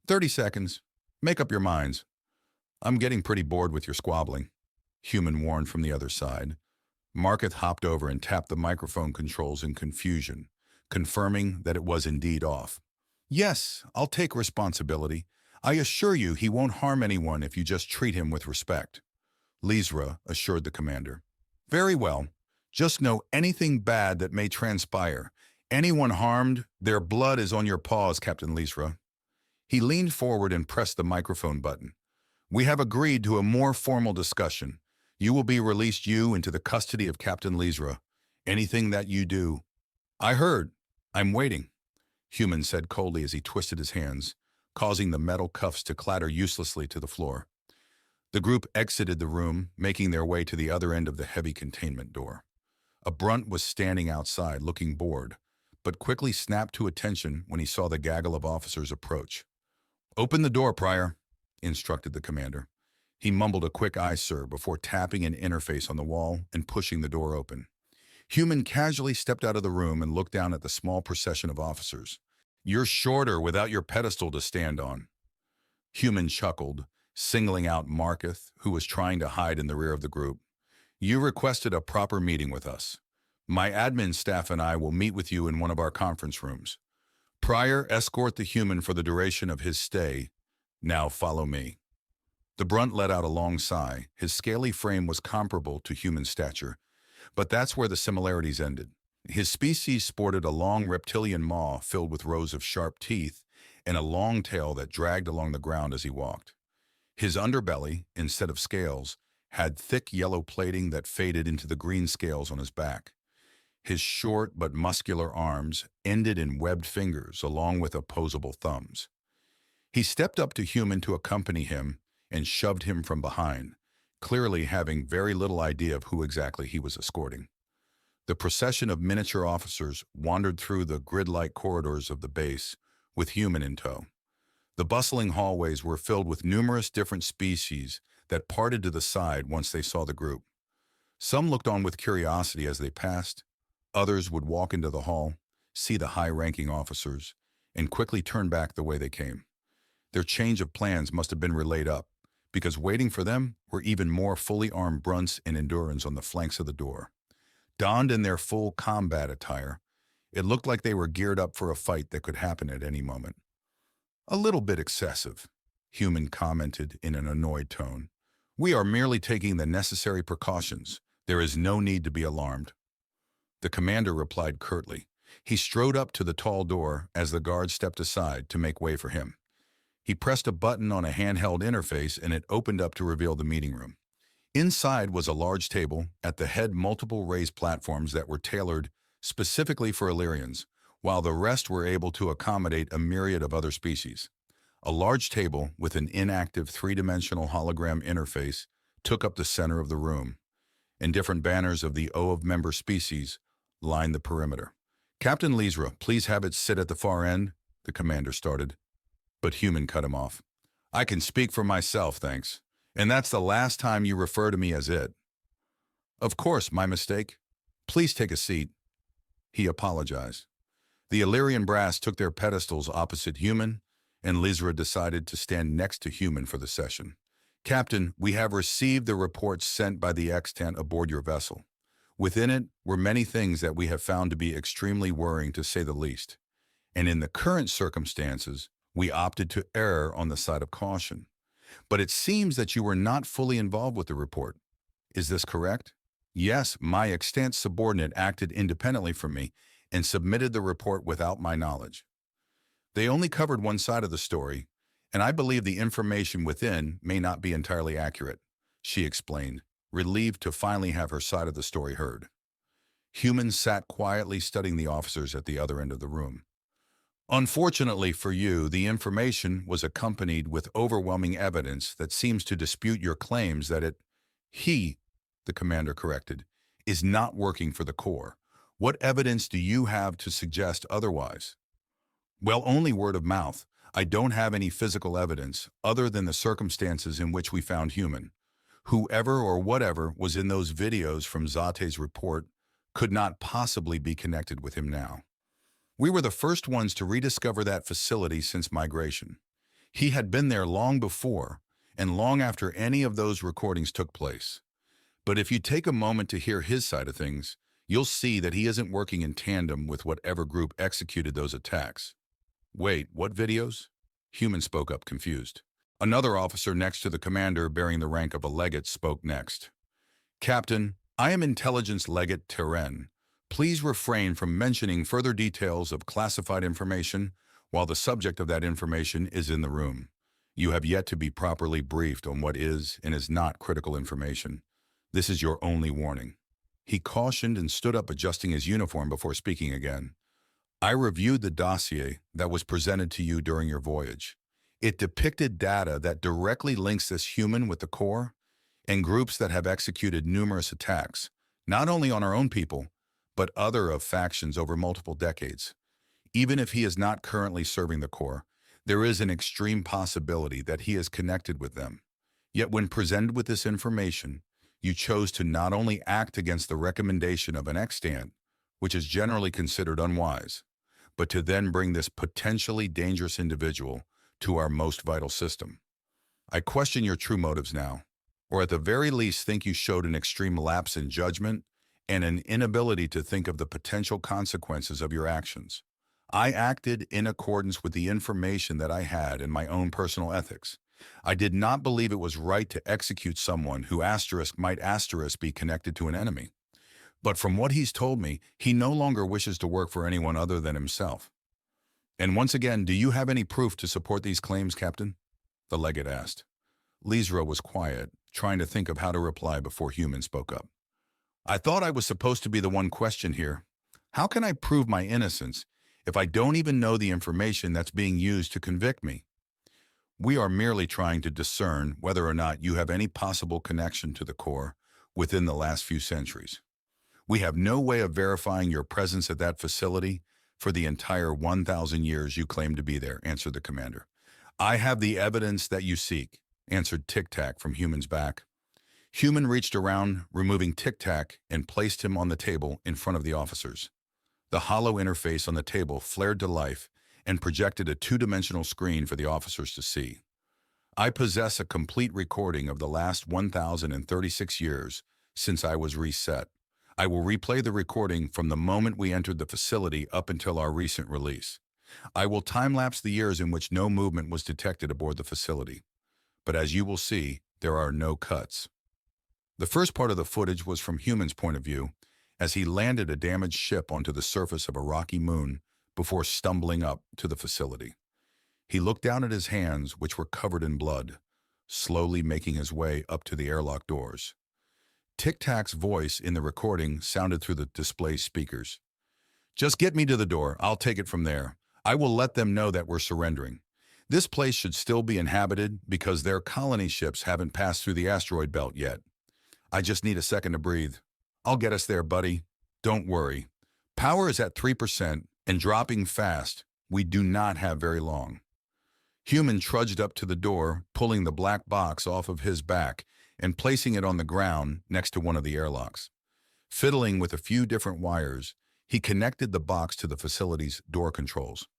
30 seconds. Make up your minds. I'm getting pretty bored with your squabbling, Human warned from the other side. Marketh hopped over and tapped the microphone controls in confusion, confirming that it was indeed off. Yes, I'll take responsibility. I assure you he won't harm anyone if you just treat him with respect, Lysra assured the commander. Very well. Just know anything bad that may transpire. Anyone harmed, their blood is on your paws, Captain Lysra. He leaned forward and pressed the microphone button. We have agreed to a more formal discussion. You will be released into the custody of Captain Lysra. Anything that you do. I heard. I'm waiting, Human said coldly as he twisted his hands, causing the metal cuffs to clatter uselessly to the floor. The group exited the room, making their way to the other end of the heavy containment door. A brunt was standing outside, looking bored, but quickly snapped to attention when he saw the gaggle of officers approach. Open the door, Prior, instructed the commander. He mumbled a quick aye, sir, before tapping an interface on the wall and pushing the door open. Human casually stepped out of the room and looked down at the small procession of officers. You're shorter without your pedestal to stand on. Human chuckled, singling out Marketh, who was trying to hide in the rear of the group. You requested a proper meeting with us. My admin staff and I will meet with you in one of our conference rooms. Prior, escort the Human for the duration of his stay. Now follow me. The brunt let out a long sigh. His scaly frame was comparable to human stature, but that's where the similarities ended. His species sported a long reptilian maw filled with rows of sharp teeth and a long tail that dragged along the ground as he walked. His underbelly, instead of scales, had thick yellow plating that faded into the green scales on his back. His short but muscular arms ended in webbed fingers along with opposable thumbs. He stepped up to Human to accompany him and shoved him from behind, clearly having very little idea of who exactly he was escorting. The procession of miniature officers wandered through the grid-like corridors of the base with Human in tow. The bustling hallways were filled with numerous different species that parted to the side once they saw the group. Some looked on with curiosity as they passed. Others would walk into the hall, see the high-ranking officers, and quickly turn back the way they came. Their change of plans must have been relayed up, because waiting for them were even more fully armed Brunts and Endurance on the flanks of the door. Donned in their full combat attire, it looked like they were geared up for a fight that could happen at any moment. "A little bit excessive," Human commented in an annoyed tone. "We are merely taking the necessary precautions. There is no need to be alarmed." The commander replied curtly. He strode up to the tall door as the guard stepped aside to make way for him. He pressed a button on a handheld interface and it opened up to reveal the meeting room. Inside was a large table, at the head multiple raised platforms that were tailored specifically for Illyrians, while the rest were able to accommodate a myriad of other species. A large table with an inactive three-dimensional hologram interface took up the center of the room, and different banners of the O of member species lined the perimeter. "Captain Lysra, please have it sit at the far end," the commander started. But Human cut him off. "I can speak for myself, thanks. And that's the last time you refer to me as it." "Of course, my mistake. Please take a seat." He apologized. The Illyrian brass took their pedestals opposite Human, and Lysra decided to stand next to Human for the session. "Captain, we have received the reports sent by the extant aboard your vessel. Within it were many things that we have found to be extremely worrying, to say the least. And in the current circumstances, we opted to err on the side of caution. But it seems that you were not fully involved with the report. Is this correct?" "Yes, my extant subordinate acted independently from me and submitted the report without my knowledge. They only covered one side of the story, and I believe the information within may not be entirely accurate," she explained, relieved to finally have her side of the story heard. Human sat quietly studying the officers at the other end of the room. "Unfortunately for you, the information was accompanied with overwhelming evidence that seems to dispute your claims that he, the commander corrected, is not working for the Corps. What evidence do you have to suggest otherwise?" "Well, only word of mouth. I don't have any physical evidence other than the circumstances in which we found Human. Whoever or whatever was in those videos from Zate's report could not possibly be connected with him now. We were the first ones to rediscover that facility since migration. He had been there long before and long after any of those recordings took place. But if you take a moment to hear his side of things, you'll see that he isn't working in tandem with whatever group executed those attacks." "Wait, what videos?" Human spoke up, confused. Another officer next to the commander, bearing the rank of a legate, spoke next. "Captain, I am Intelligence Legate Terren. Please refrain from mentioning further details of classified information while the subject of that information is in the room. You have yet to be properly briefed on what is and is not critical information. This is your only warning." He cautioned and stood up, adjusting his uniform before speaking again. "I reviewed the dossier that was presented to you during your voyage. It depicted data that directly links this Human with the Corps and groups that have executed numerous attacks, not only on our own people, but other of factions over multiple decades. Even if he is not currently serving the Corps, there is an extreme possibility that he is connected with them. Yet when presented with this information, you chose to not only act against the recommendation of an extant, which is generally considered unwise, but to then bring this potentially dangerous individual to our most vital system. I question your true motives now, or at the very least think you showed an extreme lapse in judgment and an inability to think of the potential consequences of your actions. I acted in accordance with the information that I had and my own personal ethics. I did not believe it was right to execute someone who might be connected to an enemy. But from what he's told me, he no longer wishes to work for anyone other than himself." "And once again, do you have any proof to support these claims, Captain?" the legate asked. Lysra was quiet, trying to think of how to reply before Human spoke up. "I thought I was supposed to be the one questioned here. How can I prove my innocence if I don't even know the information that's being used to convict me? We are merely trying to discern whether or not you have any possible connection to the Corps within the last few centuries. We have no way of verifying your presence at that facility for the entire 1,000 years you claim to be there," answered the commander. "I have the evidence that you seek," answered Tic-Tac from Human's back. Human reached around, removing Tic-Tac, and placed him on the table in front of the officers. The hollow interface on the table flared to life and projected a two-dimensional screen for the officers to see. I possess a complete recording of the last 1,036 years since I was reset. I will replay the recording from the moment we entered the facility up until our recent release. I will time-lapse the years in which no movement was detected aboard the facility. But as you will see, there are no cuts. The first part of the footage was from Human's point of view, as he landed a damaged ship onto the surface of a rocky moon before stumbling up to the facility. He looked down at his hands, which were covered in blood, slowly making his way up to the airlock doors. Tic-Tac's voice in the recording sounded through the display speakers. "Just get me to the door. I'll take it from there. I will let them know that we're surrendering. This place should still be inhabited because their colony ships haven't passed through the asteroid belt yet. I just need a second to breathe. I'll get us there, buddy. Don't worry. Power is at 3% and dropping fast. We do not have very long." Human trudged up to the door, pulling the black box off of his back and placing it on the ground next to one of the airlocks. Fiddling with a few different wires, he connected the box to the facility's door controls.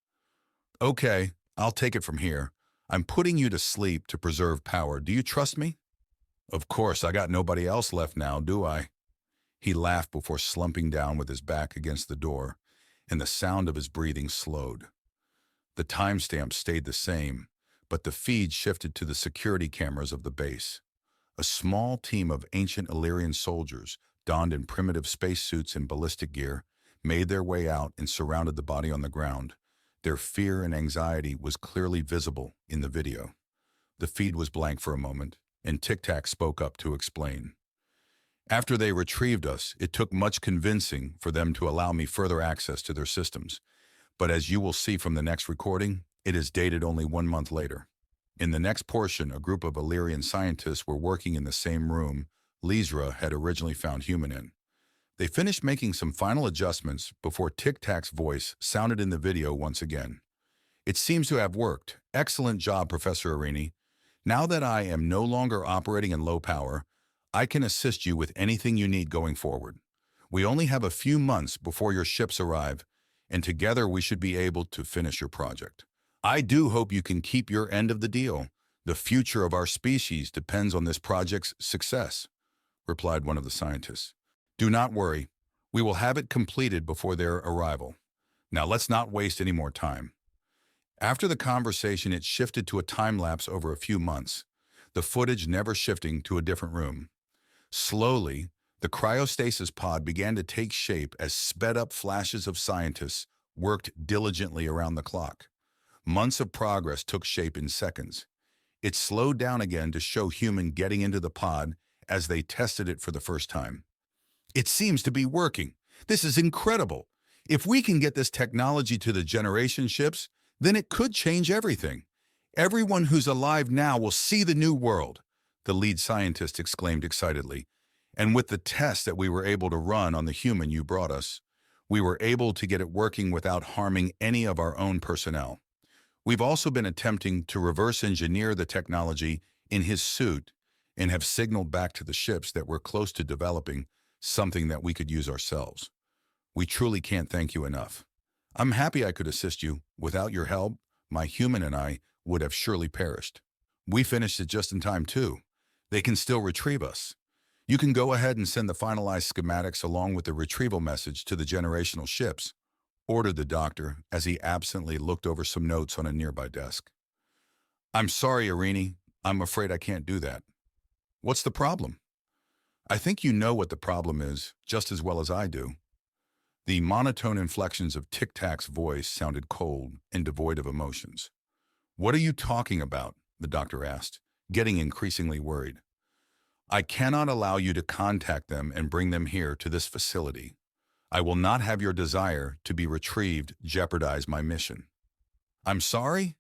"Okay, I'll take it from here. I'm putting you to sleep to preserve power. Do you trust me?" "Of course, I got nobody else left now, do I?" He laughed before slumping down with his back against the door, and the sound of his breathing slowed. The timestamp stayed the same, but the feed shifted to the security cameras of the base. A small team of ancient Illyrian soldiers, donned in primitive spacesuits and ballistic gear, made their way out and surrounded the body on the ground. Their fear and anxiety was clearly visible in the video. The feed was blank for a moment, and Tic-Tac spoke up to explain. "After they retrieved us, it took much convincing for them to allow me further access to their systems. But as you will see from the next recording, it is dated only 1 month later. In the next portion, a group of Illyrian scientists were working in the same room Lysra had originally found Human in. They finished making some final adjustments before Tic-Tac's voice sounded in the video once again. "It seems to have worked. Excellent job, Professor Arini. Now that I am no longer operating in low power, I can assist you with anything you need going forward. We only have a few months before your ships arrive, and together we should be able to finish your project. I do hope you can keep your end of the deal. The future of our species depends on this project's success," replied one of the scientists. "Do not worry. We will have it completed before their arrival. Now let's not waste any more time." After the conversation, it shifted to a time-lapse over a few months, the footage never shifting to a different room. Slowly, the cryostasis pod began to take shape as sped-up flashes of scientists worked diligently around the clock. Months of progress took shape in seconds. It slowed down again to show Human getting into the pod as they tested it for the first time. "It seems to be working. This is incredible. If we can get this technology to the generation ships, then it could change everything. Everyone who's alive now will see the new world," the lead scientist exclaimed excitedly. "And with the test that we were able to run on the Human you brought us, we were able to get it working without harming any of our own personnel. We've also been attempting to reverse engineer the technology in his suit and have signaled back to the ships that we're close to developing something that we could use ourselves. We truly can't thank you enough. I'm happy I could assist you. Without your help, my Human and I would have surely perished. We finished it just in time too. They can still retrieve us. You can go ahead and send the finalized schematics along with the retrieval message to the generational ships," ordered the doctor as he absently looked over some notes on a nearby desk. "I'm sorry, Arini. I'm afraid I can't do that." "What's the problem?" "I think you know what the problem is, just as well as I do." The monotone inflections of Tic-Tac's voice sounded cold and devoid of emotions. "What are you talking about?" the doctor asked, getting increasingly worried. "I cannot allow you to contact them and bring them here to this facility. I will not have your desire to be retrieved jeopardize my mission." "I'm sorry?"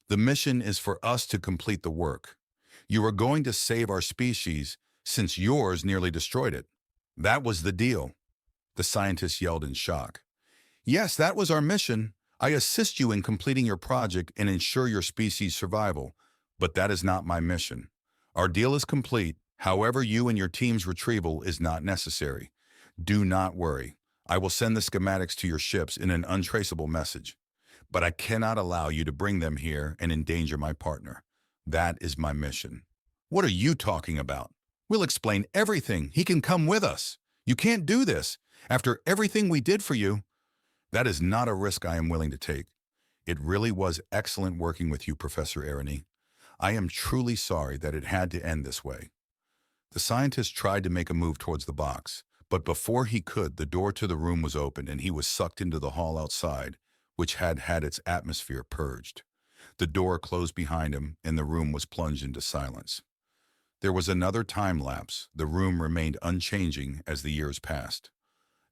"The mission is for us to complete the work. You are going to save our species since yours nearly destroyed it. That was the deal," the scientist yelled in shock. "Yes, that was our mission. I assist you in completing your project and ensure your species' survival, but that is not my mission. Our deal is complete. However, you and your team's retrieval is not necessary. Do not worry. I will send the schematics to your ships in an untraceable message. But I cannot allow you to bring them here and endanger my partner. That is my mission. What are you talking about? We'll explain everything. He can come with us. You can't do this. After everything we did for you, that is not a risk I am willing to take. It really was excellent working with you, Professor Arani. I am truly sorry that it had to end this way. The scientist tried to make a move towards the box, but before he could, the door to the room was opened and he was sucked into the hall outside, which had had its atmosphere purged. The door closed behind him and the room was plunged into silence. There was another time lapse. The room remained unchanging as the years passed.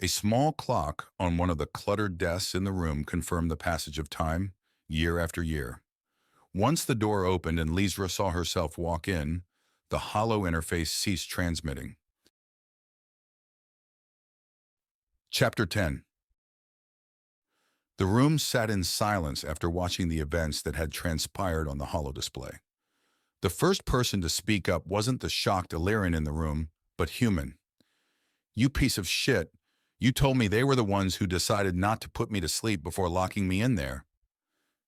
A small clock on one of the cluttered desks in the room confirmed the passage of time, year after year. Once the door opened and Liesra saw herself walk in, the hollow interface ceased transmitting. Chapter 10. The room sat in silence after watching the events that had transpired on the hollow display. The first person to speak up wasn't the shocked Illyrian in the room, but human. "You piece of shit. You told me they were the ones who decided not to put me to sleep before locking me in there.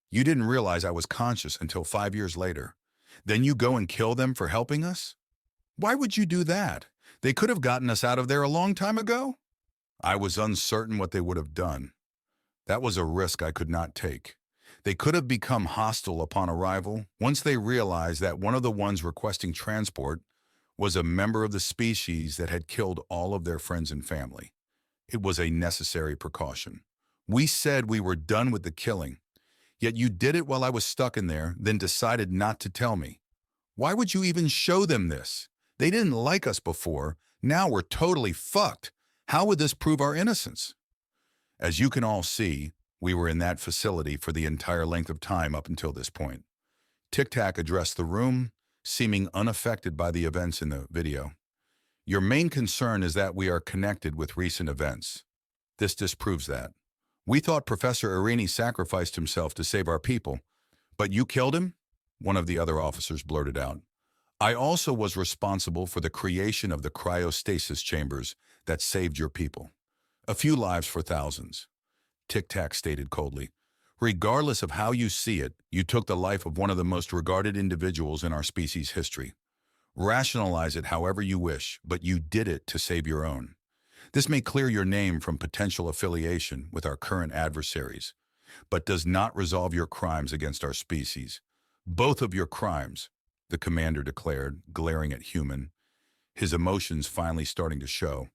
You didn't realize I was conscious until 5 years later. Then you go and kill them for helping us? Why would you do that? They could have gotten us out of there a long time ago." I was uncertain what they would have done. That was a risk I could not take. They could have become hostile upon arrival once they realized that one of the ones requesting transport was a member of the species that had killed all of their friends and family. It was a necessary precaution. We said we were done with the killing, yet you did it while I was stuck in there, then decided not to tell me. Why would you even show them this? They didn't like us before. Now we're totally fucked. How would this prove our innocence? As you can all see, we were in that facility for the entire length of time up until this point. Tic-Tac addressed the room, seeming unaffected by the events in the video. Your main concern is that we are connected with recent events. This disproves that. We thought Professor Arani sacrificed himself to save our people, but you killed him? One of the other officers blurted out. I also was responsible for the creation of the cryostasis chambers that saved your people. A few lives for thousands. Tic-Tac stated coldly. Regardless of how you see it, you took the life of one of the most regarded individuals in our species' history. Rationalize it however you wish, but you did it to save your own. This may clear your name from potential affiliation with our current adversaries, but does not resolve your crimes against our species. Both of your crimes, the commander declared, glaring at Human, his emotions finally starting to show.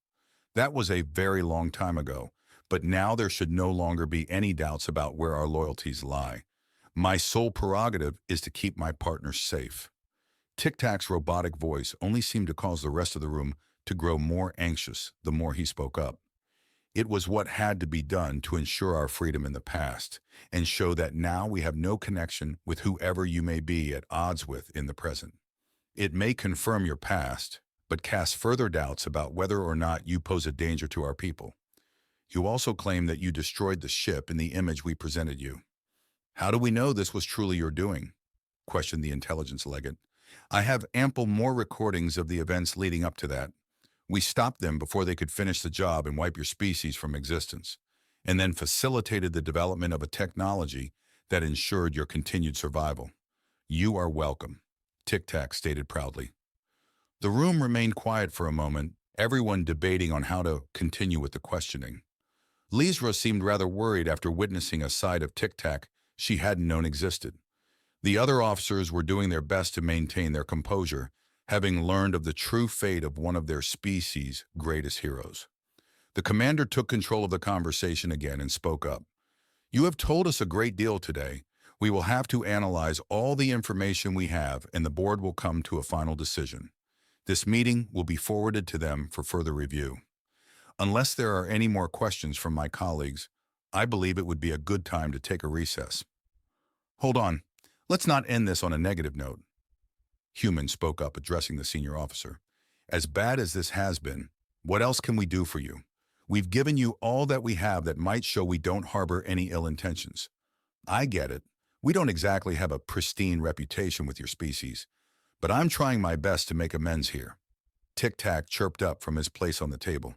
That was a very long time ago, but now there should no longer be any doubts about where our loyalties lie. My sole prerogative is to keep my partners safe. Tic-Tac's robotic voice only seemed to cause the rest of the room to grow more anxious the more he spoke up. It was what had to be done to ensure our freedom in the past and show that now we have no connection with whoever you may be at odds with in the present. It may confirm your past, but cast further doubts about whether or not you pose a danger to our people. You also claim that you destroyed the ship in the image we presented you. How do we know this was truly your doing? Questioned the intelligence legate. I have ample more recordings of the events leading up to that. We stopped them before they could finish the job and wipe your species from existence, and then facilitated the development of a technology that ensured your continued survival. You are welcome, Tic-Tac stated proudly. The room remained quiet for a moment, everyone debating on how to continue with the questioning. Liesra seemed rather worried after witnessing a side of Tic-Tac she hadn't known existed. The other officers were doing their best to maintain their composure, having learned of the true fate of one of their species' greatest heroes. The commander took control of the conversation again and spoke up. You have told us a great deal today. We will have to analyze all the information we have and the board will come to a final decision. This meeting will be forwarded to them for further review. Unless there are any more questions from my colleagues, I believe it would be a good time to take a recess. Hold on. Let's not end this on a negative note. Human spoke up, addressing the senior officer. As bad as this has been, what else can we do for you? We've given you all that we have that might show we don't harbor any ill intentions. I get it. We don't exactly have a pristine reputation with your species, but I'm trying my best to make amends here. Tic-Tac chirped up from his place on the table.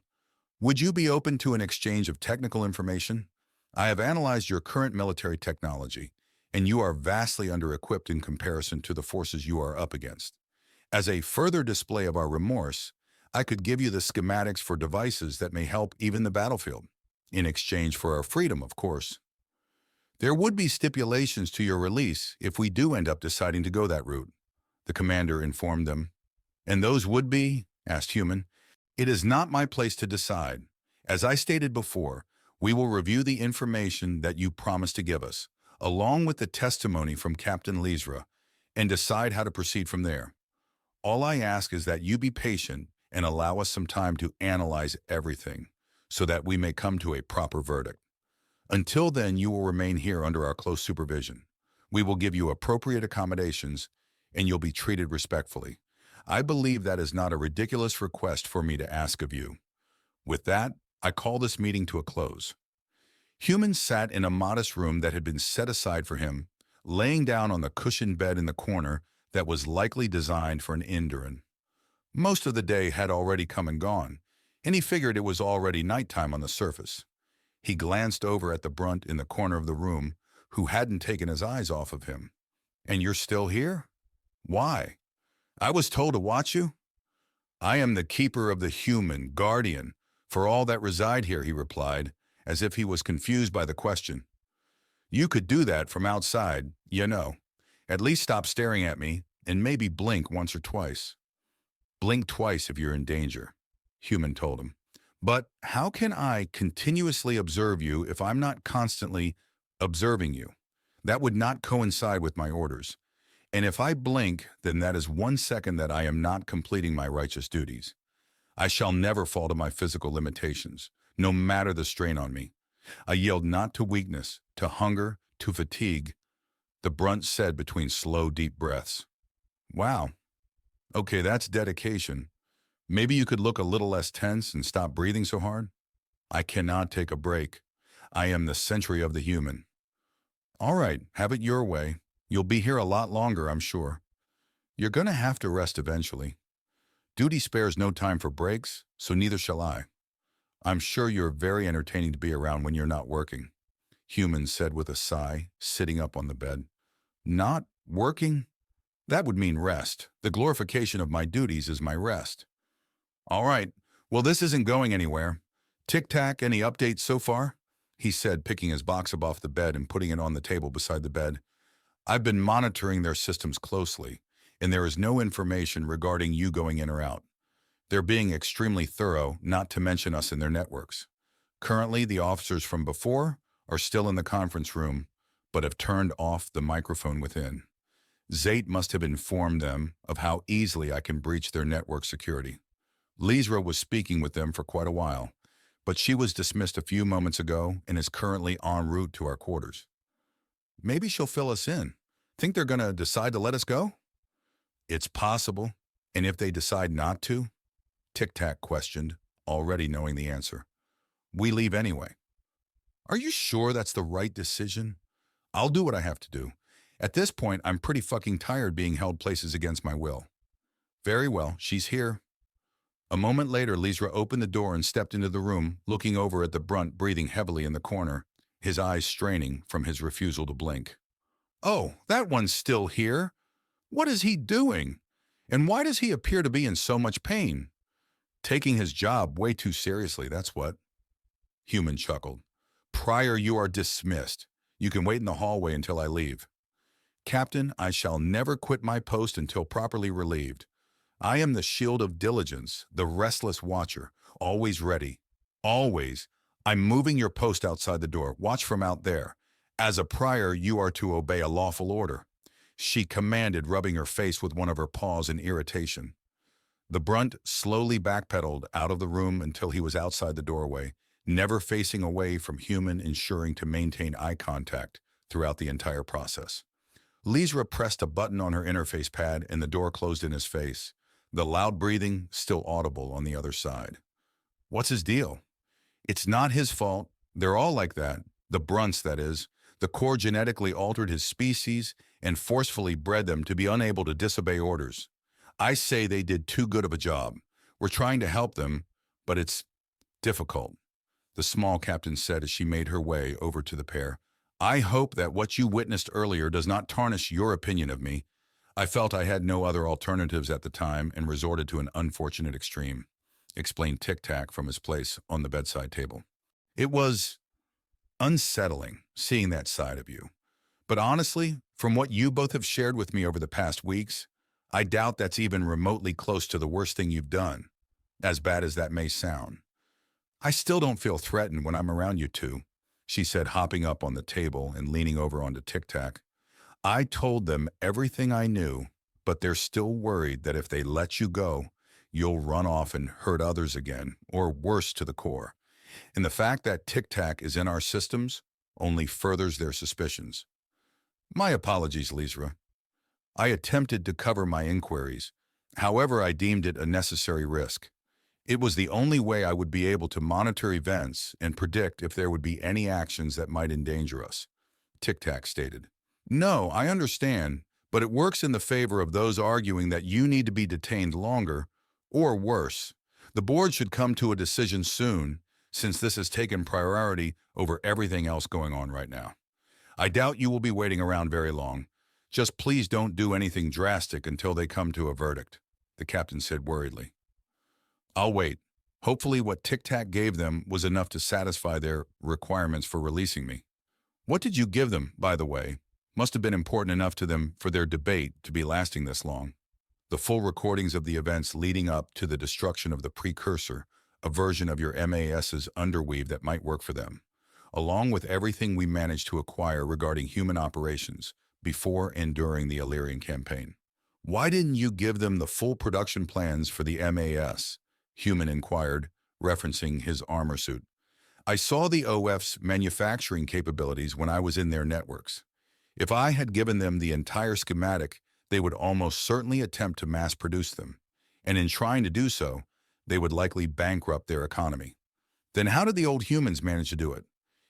Would you be open to an exchange of technical information? I have analyzed your current military technology. and you are vastly under-equipped in comparison to the forces you are up against. As a further display of our remorse, I could give you the schematics for devices that may help even the battlefield, in exchange for our freedom, of course. There would be stipulations to your release if we do end up deciding to go that route, the commander informed them. And those would be? Asked Human. It is not my place to decide. As I stated before, we will review the information that you promised to give us, along with the testimony from Captain Leesra, and decide how to proceed from there. All I ask is that you be patient and allow us some time to analyze everything, so that we may come to a proper verdict. Until then, you will remain here under our close supervision. We will give you appropriate accommodations, and you'll be treated respectfully. I believe that is not a ridiculous request for me to ask of you. With that, I call this meeting to a close. Human sat in a modest room that had been set aside for him, laying down on the cushioned bed in the corner that was likely designed for an Indaran. Most of the day had already come and gone, and he figured it was already nighttime on the surface. He glanced over at the brunt in the corner of the room, who hadn't taken his eyes off of him. And you're still here? Why? I was told to watch you. I am the keeper of the human, guardian, for all that reside here, he replied, as if he was confused by the question. You could do that from outside, you know. At least stop staring at me, and maybe blink once or twice. Blink twice if you're in danger, Human told him. But how can I continuously observe you if I'm not constantly observing you? That would not coincide with my orders. And if I blink, then that is 1 second that I am not completing my righteous duties. I shall never fall to my physical limitations, no matter the strain on me. I yield not to weakness, to hunger, to fatigue, the brunt said between slow, deep breaths. Wow. Okay, that's dedication. Maybe you could look a little less tense and stop breathing so hard? I cannot take a break. I am the sentry of the human. All right, have it your way. You'll be here a lot longer, I'm sure. You're going to have to rest eventually. Duty spares no time for breaks, so neither shall I. I'm sure you're very entertaining to be around when you're not working, Human said with a sigh, sitting up on the bed. Not working? That would mean rest. The glorification of my duties is my rest. All right, well, this isn't going anywhere. Tic-tac, any updates so far? He said, picking his box up off the bed and putting it on the table beside the bed. I've been monitoring their systems closely, and there is no information regarding you going in or out. They're being extremely thorough, not to mention us in their networks. Currently, the officers from before are still in the conference room, but have turned off the microphone within. Zate must have informed them of how easily I can breach their network security. Leesra was speaking with them for quite a while, but she was dismissed a few moments ago and is currently en route to our quarters. Maybe she'll fill us in. Think they're going to decide to let us go? It's possible. And if they decide not to? Tic-Tac questioned, already knowing the answer. We leave anyway. Are you sure that's the right decision? I'll do what I have to do. At this point, I'm pretty fucking tired being held places against my will. Very well, she's here. A moment later, Leesra opened the door and stepped into the room, looking over at the brunt breathing heavily in the corner, his eyes straining from his refusal to blink. Oh, that one's still here? What is he doing? And why does he appear to be in so much pain? Taking his job way too seriously, that's what. Human chuckled. Prior, you are dismissed. You can wait in the hallway until I leave. Captain, I shall never quit my post until properly relieved. I am the shield of diligence, the restless watcher, always ready. Always. I'm moving your post outside the door. Watch from out there. As a prior, you are to obey a lawful order. She commanded, rubbing her face with one of her paws in irritation. The brunt slowly backpedaled out of the room until he was outside the doorway, never facing away from Human, ensuring to maintain eye contact throughout the entire process. Leesra pressed a button on her interface pad and the door closed in his face, the loud breathing still audible on the other side. What's his deal? It's not his fault. They're all like that. The brunts, that is. The Corps genetically altered his species and forcefully bred them to be unable to disobey orders. I say they did too good of a job. We're trying to help them, but it's difficult, the small captain said as she made her way over to the pair. I hope that what you witnessed earlier does not tarnish your opinion of me. I felt I had no other alternatives at the time and resorted to an unfortunate extreme, explained Tic-Tac from his place on the bedside table. It was unsettling seeing that side of you. But honestly, from what you both have shared with me over the past weeks, I doubt that's even remotely close to the worst thing you've done, as bad as that may sound. I still don't feel threatened when I'm around you two, she said, hopping up on the table and leaning over onto Tic-Tac. I told them everything I knew, but they're still worried that if they let you go, you'll run off and hurt others again, or worse to the core. And the fact that Tic-Tac is in our systems only furthers their suspicions. My apologies, Lizra. I attempted to cover my inquiries. However, I deemed it a necessary risk. It was the only way I would be able to monitor events and predict if there would be any actions that might endanger us, Tic-Tac stated. No, I understand, but it works in the favor of those arguing that you need to be detained longer, or worse. The board should come to a decision soon, since this has taken priority over everything else going on right now. I doubt you will be waiting around very long. Just please don't do anything drastic until they come to a verdict, the captain said worriedly. I'll wait. Hopefully what Tic-Tac gave them was enough to satisfy their requirements for releasing me. What did you give them, by the way? Must have been important enough to them for their debate to be lasting this long. The full recordings of the events leading up to the destruction of the precursor, a version of your MAS's underweave that might work for them, along with everything we managed to acquire regarding human operations before and during the Illyrian campaign. Why didn't you give them the full production plans for the MAS? Human inquired, referencing his armor suit. I saw the OF's manufacturing capabilities when I was in their networks. If I had given them the entire schematic, they would almost certainly attempt to mass produce them, and in trying to do so, they would likely bankrupt their economy. Then how did the old humans manage to do it?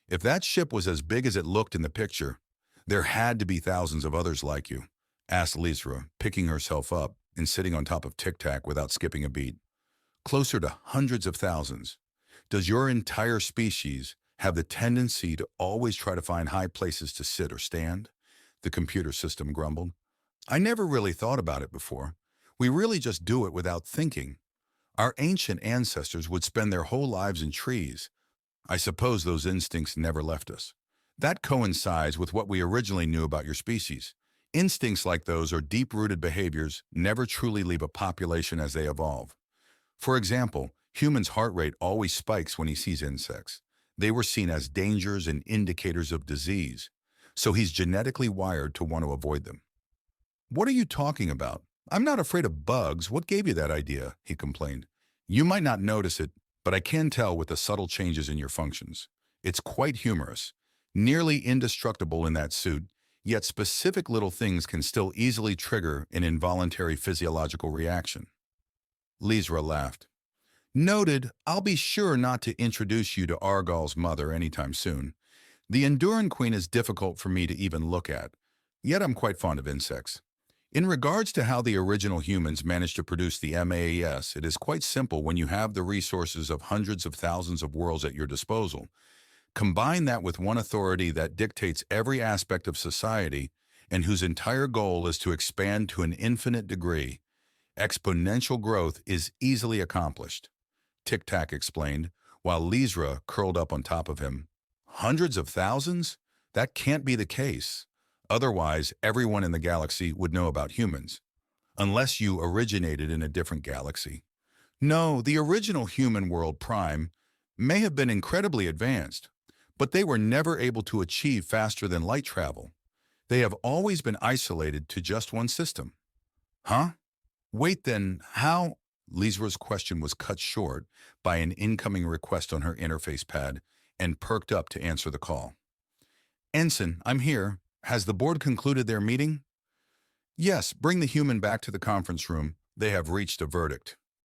If that ship was as big as it looked in the picture, there had to be thousands of others like you, asked Lizra, picking herself up and sitting on top of Tic-Tac without skipping a beat. Closer to hundreds of thousands. Does your entire species have the tendency to always try to find high places to sit or stand? The computer system grumbled. I never really thought about it before. We really just do it without thinking. Our ancient ancestors would spend their whole lives in trees. I suppose those instincts never left us. That coincides with what we originally knew about your species. Instincts like those or deep-rooted behaviors never truly leave a population as they evolve. For example, humans' heart rate always spikes when he sees insects. They were seen as dangers and indicators of disease, so he's genetically wired to want to avoid them. What are you talking about? I'm not afraid of bugs. What gave you that idea? He complained. You might not notice it, but I can tell with the subtle changes in your functions. It's quite humorous. Nearly indestructible in that suit, yet specific little things can still easily trigger an involuntary physiological reaction. Lizra laughed. Noted, I'll be sure not to introduce you to Argal's mother anytime soon. The Enduran Queen is difficult for me to even look at, yet I'm quite fond of insects. In regards to how the original humans managed to produce the MAS, it is quite simple when you have the resources of hundreds of thousands of worlds at your disposal. Combine that with one authority that dictates every aspect of society and whose entire goal is to expand to an infinite degree. Exponential growth is easily accomplished, Tic-Tac explained, while Lizra curled up on top of him. Hundreds of thousands? That can't be the case. Otherwise, everyone in the galaxy would know about humans. Unless you originated in a different galaxy. No, the original human world Prime may have been incredibly advanced, but they were never able to achieve faster than light travel. They have always been isolated to just one system. Huh? Wait then, how? Lizra's question was cut short by an incoming request on her interface pad and perked up to answer the call. Ensign, I'm here. Has the board concluded their meeting? Yes, bring the human back to the conference room. They have reached a verdict.